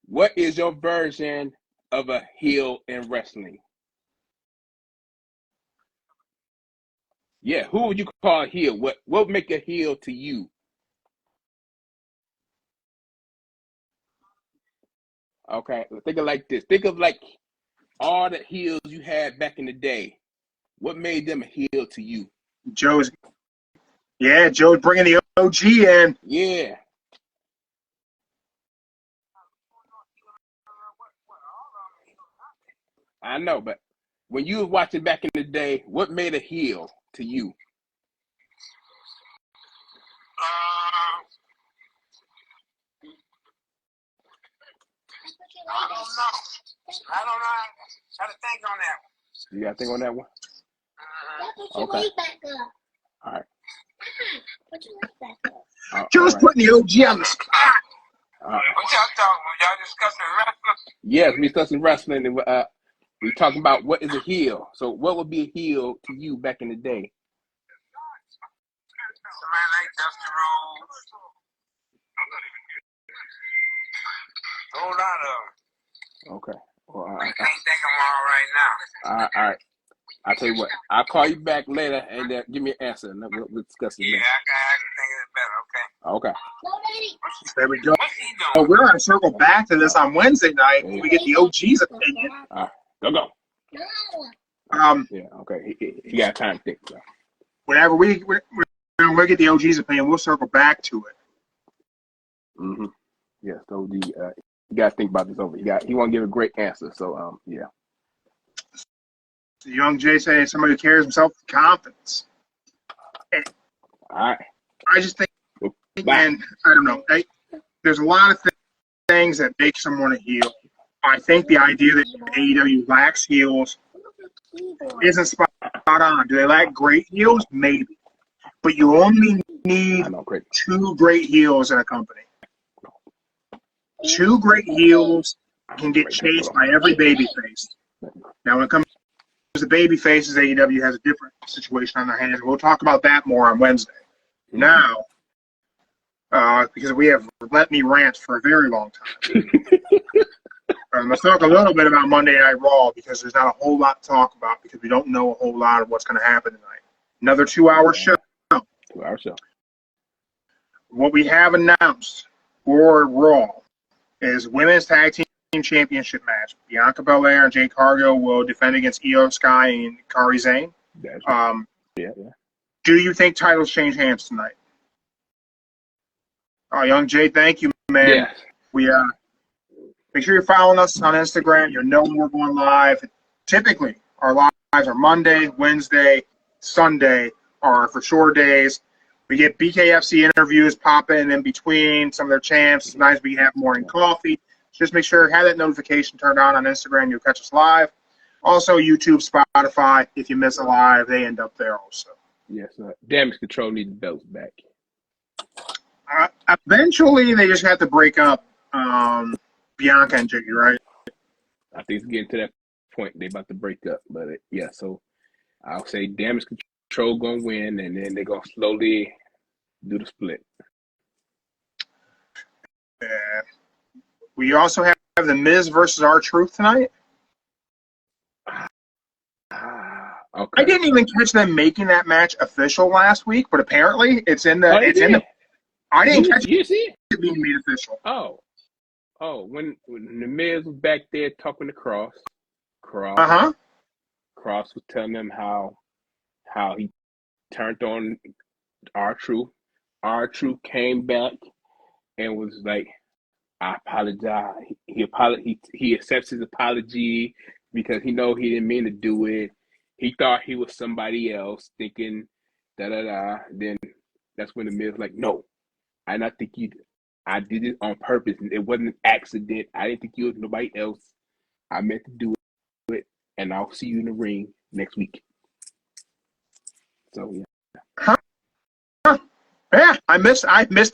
What is your version of a heel in wrestling? Yeah, who would you call a heel? What would make a heel to you? Okay, think of like this. Think of like all the heels you had back in the day. What made them a heel to you? Joe's bringing the OG in. Yeah. I know, but when you was watching back in the day, what made a heel to you? I don't know. Got to think on that one. You got to think on that one? Put your back up. All right. Put your leg back up. Joe's putting the OG on the spot. What y'all talking about? Y'all discussing wrestling? Yes, we discussing wrestling, and we talking about what is a heel. So what would be a heel to you back in the day? Somebody like Dusty Rhodes. A whole lot of them. Okay. Well, I can't think of them all right now. all right. I'll tell you what. I'll call you back later and give me an answer. And we'll discuss it. Yeah, I can think of it better. Okay. There we go. What's he doing? Oh, we're going to circle back to this on Wednesday night when we get the OG's opinion. All right. Go. Yeah. Okay. He got time to think. So. Whenever we get the OG's opinion, we'll circle back to it. Mm-hmm. Yeah. So you got to think about this over. He want to give a great answer. So yeah. Young Jay saying somebody who carries himself with confidence. And all right. I just think, and I don't know, there's a lot of things that make someone a heel. I think the idea that AEW lacks heels isn't spot on. Do they lack great heels? Maybe. But you only need two great heels in a company. Two great heels can get chased by every babyface. Now, when it comes to baby faces, AEW has a different situation on their hands. We'll talk about that more on Wednesday. Now, because we have let me rant for a very long time. Let's talk a little bit about Monday Night Raw because there's not a whole lot to talk about because we don't know a whole lot of what's going to happen tonight. Another 2-hour show. 2-hour show. What we have announced for Raw is Women's Tag Team Championship match. Bianca Belair and Jade Cargill will defend against Io Sky and Kairi Sane. Yeah. Do you think titles change hands tonight? Oh, Young Jay, thank you, man. Yeah. We make sure you're following us on Instagram. You know when we're going live. Typically, our lives are Monday, Wednesday, Sunday are for sure days. We get BKFC interviews popping in between some of their champs. Sometimes we have morning coffee. Just make sure have that notification turned on Instagram. You'll catch us live. Also, YouTube, Spotify. If you miss a live, they end up there also. Yes, Damage Control needs the belts back. Eventually, they just have to break up Bianca and Jiggy, right? I think it's getting to that point. They about to break up, but yeah. So I'll say Damage Control gonna win, and then they're gonna slowly do the split. Yeah. We also have the Miz versus R-Truth tonight. Okay. I didn't even catch them making that match official last week, but apparently it's in the. I didn't catch it being made official. When the Miz was back there talking to Cross was telling them how he turned on R-Truth. R-Truth came back and was like, I apologize. He accepts his apology because he know he didn't mean to do it. He thought he was somebody else, thinking da-da-da. Then that's when the Miz like, no, I not think you. I did it on purpose. It wasn't an accident. I didn't think you was nobody else. I meant to do it, and I'll see you in the ring next week. So yeah. Yeah, I missed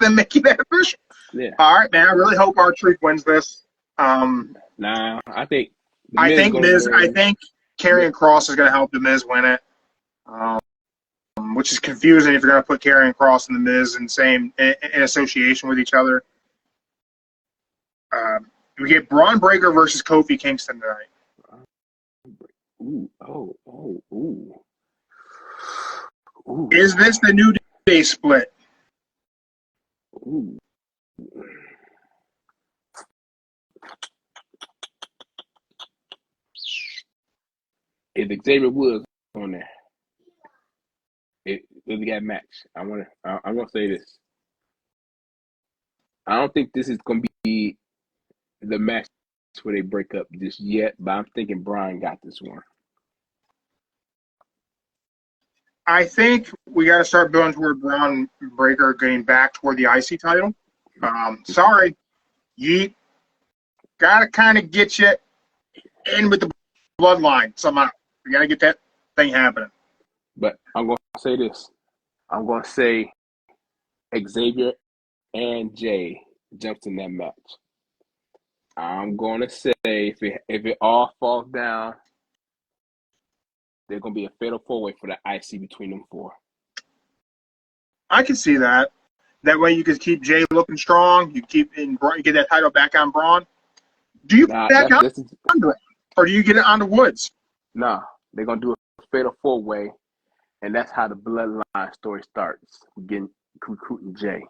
them making that official. Yeah. All right, man. I really hope R-Truth wins this. Nah, I think Miz. I think Karrion Kross is going to help the Miz win it. Which is confusing if you're going to put Karrion Kross and the Miz in association with each other. We get Braun Breaker versus Kofi Kingston tonight. Ooh. Is this the New Day split? Ooh. If Xavier Woods on there, it got matched. I'm gonna say this. I don't think this is gonna be the match where they break up just yet, but I'm thinking Brian got this one. I think we got to start building toward Braun Breaker getting back toward the IC title. Sorry, Yeet. Got to kind of get you in with the bloodline somehow. We got to get that thing happening. But I'm going to say this. I'm going to say Xavier and Jay jumps in that match. I'm going to say if it all falls down, there's going to be a fatal four-way for the IC between them four. I can see that. That way you can keep Jay looking strong. You get that title back on Braun. Do you put that onto it? Or do you get it onto Woods? Nah, they're going to do a fatal four-way, and that's how the bloodline story starts. Recruiting Jay.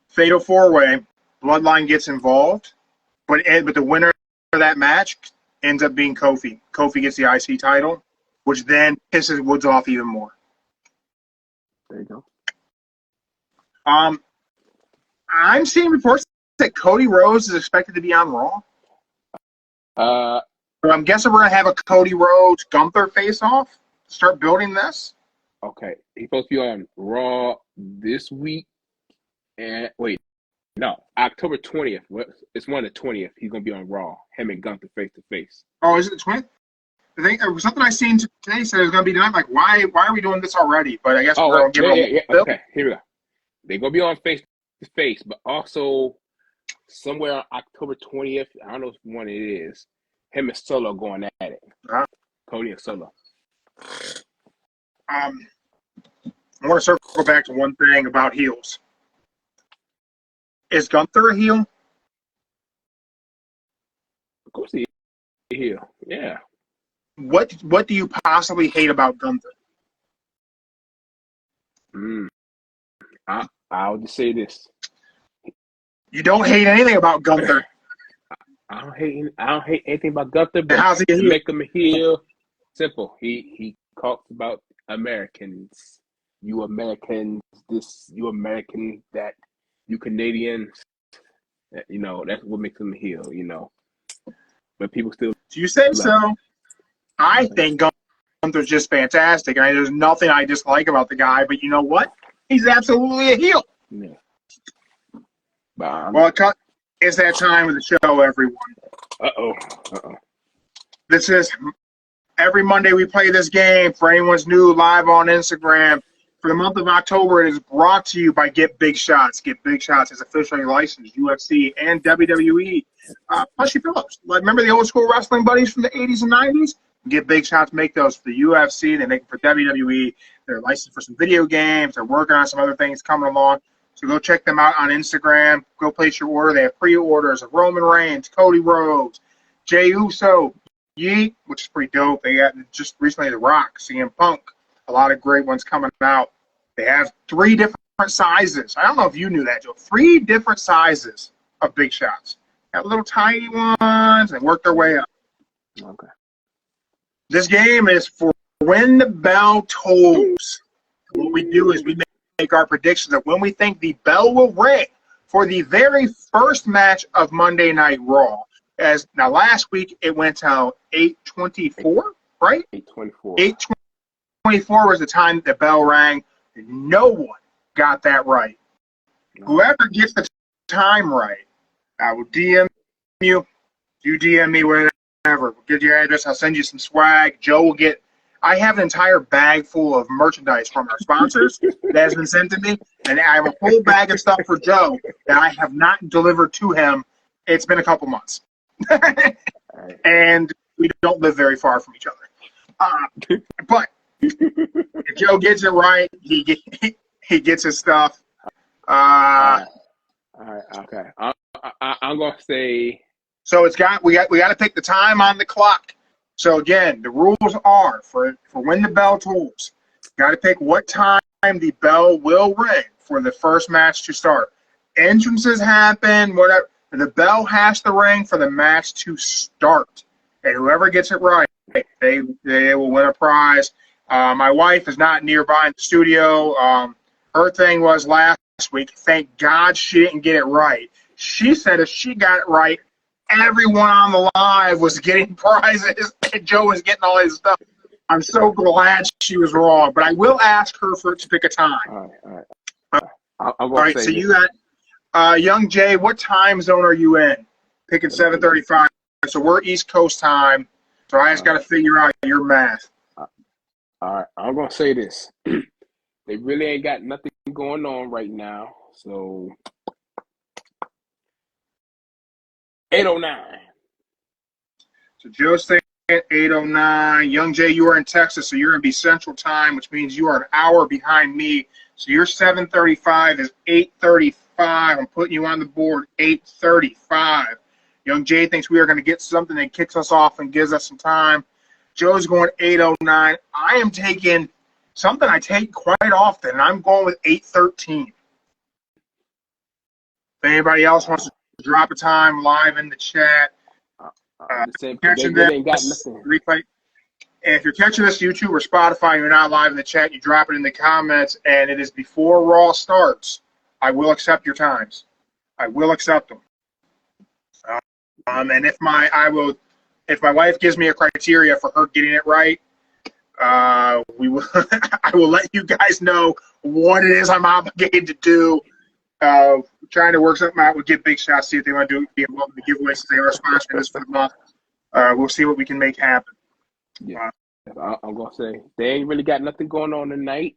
Fatal four-way. Bloodline gets involved, but the winner of that match ends up being Kofi. Kofi gets the IC title, which then pisses Woods off even more. There you go. I'm seeing reports that Cody Rhodes is expected to be on Raw. So I'm guessing we're going to have a Cody Rhodes Gunther face-off to start building this. Okay. He's supposed to be on Raw this week. And wait, no, October 20th. It's one of the 20th. He's going to be on Raw. Him and Gunther face-to-face. Oh, is it the 20th? I think there was something I seen today said it was going to be done. Like, why are we doing this already? But I guess we're going to give it a Okay, here we go. They're going to be on face-to-face, but also somewhere on October 20th, I don't know which one it is, him and Solo going at it. Cody and Solo. I want to circle back to one thing about heels. Is Gunther a heel? Of course he's a heel. Yeah. What do you possibly hate about Gunther? I'll just say this. You don't hate anything about Gunther. I don't hate anything about Gunther, but how's he a heel? Make him a heel. Simple. He talks about Americans. You Americans, this, you American, that, you Canadians. You know, that's what makes him a heel, you know. But people still. Do you say so? I think Gunther's just fantastic, and there's nothing I dislike about the guy. But you know what? He's absolutely a heel. Yeah. Well, it's that time of the show, everyone. Uh-oh. This is every Monday we play this game. For anyone's new, live on Instagram. For the month of October, it is brought to you by Get Big Shots. Get Big Shots is officially licensed UFC and WWE. Plus, Phillips. Remember the old school wrestling buddies from the 80s and 90s? Get Big Shots make those for the UFC. They make them for WWE. They're licensed for some video games. They're working on some other things coming along. So go check them out on Instagram. Go place your order. They have pre-orders of Roman Reigns, Cody Rhodes, Jey Uso, Yeet, which is pretty dope. They got just recently The Rock, CM Punk. A lot of great ones coming out. They have 3 different sizes. I don't know if you knew that, Joe. 3 different sizes of Big Shots. Got little tiny ones and work their way up. Okay. This game is for when the bell tolls. What we do is we make our predictions of when we think the bell will ring for the very first match of Monday Night Raw. Now last week it went to 8:24, right? 8:24. 8:24 was the time that the bell rang. No one got that right. No. Whoever gets the time right, I will DM you. You DM me, whatever. We'll get your address. I'll send you some swag. Joe will get. I have an entire bag full of merchandise from our sponsors that has been sent to me, and I have a whole bag of stuff for Joe that I have not delivered to him. It's been a couple months. And we don't live very far from each other. But if Joe gets it right, he gets his stuff. All right. Okay. I'm gonna say. So we got to pick the time on the clock. So again, the rules are for when the bell tolls, got to pick what time the bell will ring for the first match to start. Entrances happen, whatever. The bell has to ring for the match to start, and whoever gets it right, they will win a prize. My wife is not nearby in the studio. Her thing was last week. Thank God she didn't get it right. She said if she got it right, everyone on the live was getting prizes, and Joe was getting all his stuff. I'm so glad she was wrong, but I will ask her to pick a time. All right. All right, so you got Young Jay. What time zone are you in? Picking 7:35. So we're East Coast time. So I just got to figure out your math. All right, I'm gonna say this. They really ain't got nothing going on right now, so 8:09. So Joe's saying 8:09. Young Jay, you are in Texas, so you're going to be Central Time, which means you are an hour behind me. So your 7:35 is 8:35. I'm putting you on the board, 8:35. Young Jay thinks we are going to get something that kicks us off and gives us some time. Joe's going 8:09. I am taking something I take quite often, and I'm going with 8:13. If anybody else wants to drop a time live in the chat. Catching this replay. And if you're catching this YouTube or Spotify, you're not live in the chat, you drop it in the comments, and it is before Raw starts. I will accept your times. I will accept them. And if my wife gives me a criteria for her getting it right, we will. I will let you guys know what it is I'm obligated to do. Trying to work something out with Get Big Shots, see if they want to be involved in the giveaway since they are sponsoring this for the month. We'll see what we can make happen. Yeah, I'm gonna say they ain't really got nothing going on tonight.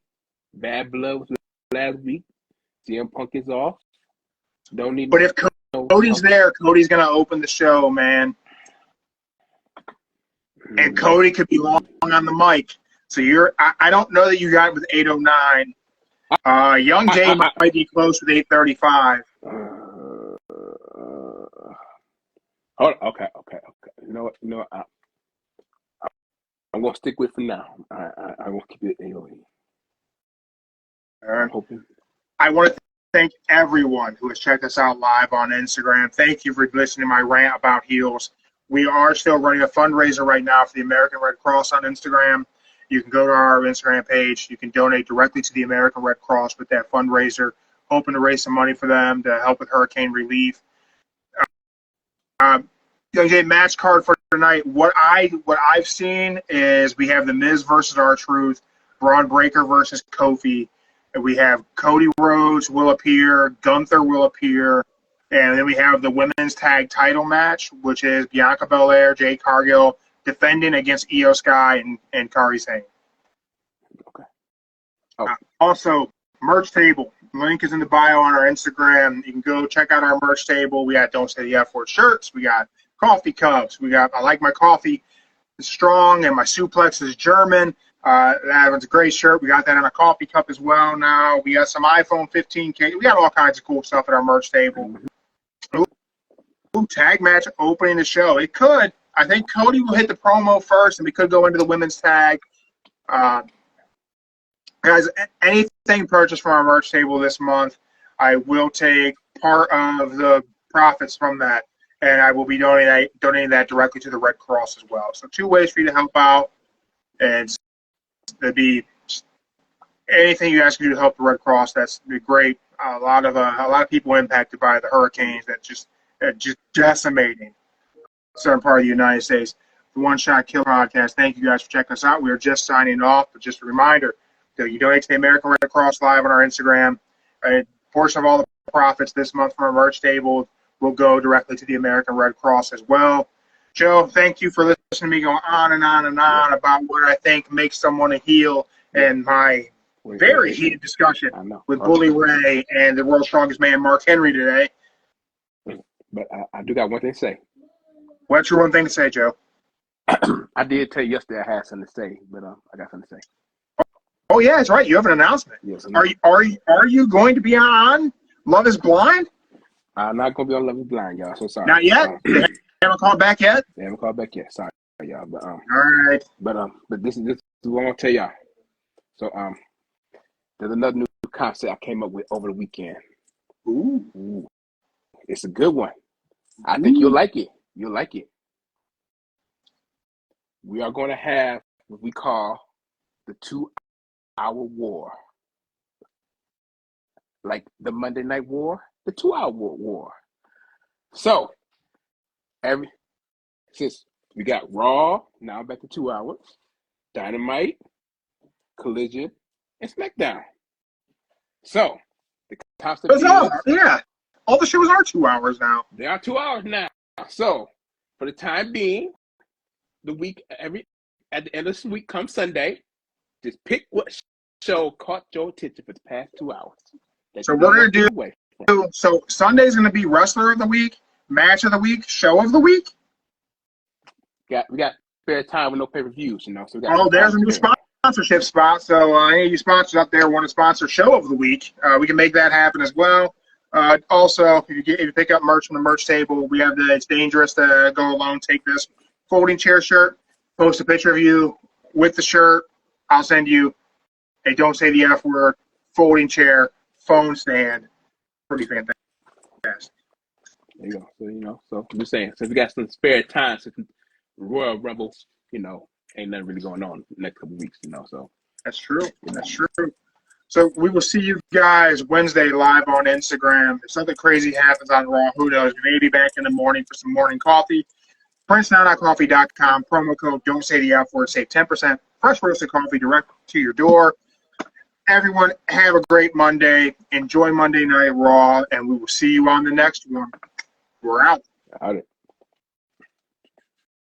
Bad Blood was last week. CM Punk is off. Don't need. But if Cody's there, Cody's gonna open the show, man. And Cody could be long on the mic. So I don't know that you got it with 8:09. Young Jay might be close with 8:35. Okay. You know what? I'm gonna stick with it for now. I'm gonna keep it 8:08. I'm hoping. I want to thank everyone who has checked us out live on Instagram. Thank you for listening to my rant about heels. We are still running a fundraiser right now for the American Red Cross on Instagram. You can go to our Instagram page. You can donate directly to the American Red Cross with that fundraiser, hoping to raise some money for them to help with hurricane relief. Young Jay, match card for tonight. What I've seen is we have The Miz versus R-Truth, Braun Breaker versus Kofi, and we have Cody Rhodes will appear, Gunther will appear, and then we have the women's tag title match, which is Bianca Belair, Jade Cargill defending against Io Sky and Kairi Sane. Okay. Oh. Also, merch table. Link is in the bio on our Instagram. You can go check out our merch table. We got Don't Say the F Word shirts. We got coffee cups. We got I Like My Coffee is Strong and My Suplex is German. That one's a great shirt. We got that on a coffee cup as well now. We got some iPhone 15K. We got all kinds of cool stuff at our merch table. Ooh, tag match opening the show. It could. I think Cody will hit the promo first, and we could go into the women's tag. Guys, anything purchased from our merch table this month, I will take part of the profits from that, and I will be donating that directly to the Red Cross as well. So 2 ways for you to help out, and it'd be anything you guys can do to help the Red Cross. That's be great. A lot of people impacted by the hurricanes that just decimating a certain part of the United States. The One Shot Kill podcast. Thank you guys for checking us out. We are just signing off, but just a reminder. You donate to the American Red Cross live on our Instagram. A portion of all the profits this month from our merch table will go directly to the American Red Cross as well. Joe, thank you for listening to me go on and on and on about what I think makes someone a heel and my very heated discussion with Bully Ray and the world's strongest man, Mark Henry, today. But I do got one thing to say. What's your one thing to say, Joe? I did tell you yesterday I had something to say, but I got something to say. Oh yeah, that's right. You have an announcement. Yes. Are you going to be on Love Is Blind? I'm not gonna be on Love Is Blind, y'all. So sorry. Not yet. They haven't called back yet. They haven't called back yet. Sorry, y'all. But all right. But this is what I'm gonna tell y'all. So there's another new concept I came up with over the weekend. Ooh. It's a good one. I think you'll like it. You'll like it. We are going to have what we call the 2-hour war. Like the Monday Night War, the 2-hour war. So, since we got Raw, now back to 2 hours, Dynamite, Collision, and SmackDown. So, the concept is... Yeah. All the shows are 2 hours now. They are 2 hours now. So, for the time being, at the end of this week, come Sunday, just pick what show caught your attention for the past 2 hours. So we're going to do, so Sunday's going to be Wrestler of the Week, Match of the Week, Show of the Week? We got spare time with no pay-per-views, So there's a new sponsorship spot. So any of you sponsors out there want to sponsor Show of the Week, we can make that happen as well. Also, if you pick up merch from the merch table, we have the It's Dangerous to Go Alone, Take This folding chair shirt. Post a picture of you with the shirt. I'll send you a Don't Say the F Word folding chair phone stand. Pretty fantastic. There you go. So I'm just saying, since we got some spare time, since Royal Rumble, ain't nothing really going on the next couple of weeks, So that's true. That's true. So we will see you guys Wednesday live on Instagram. If something crazy happens on Raw, who knows? We may be back in the morning for some morning coffee. PrinceNow.coffee.com, promo code Don't Say the F Word, save 10%. Fresh roasted coffee direct to your door. Everyone, have a great Monday. Enjoy Monday Night Raw, and we will see you on the next one. We're out. Got it.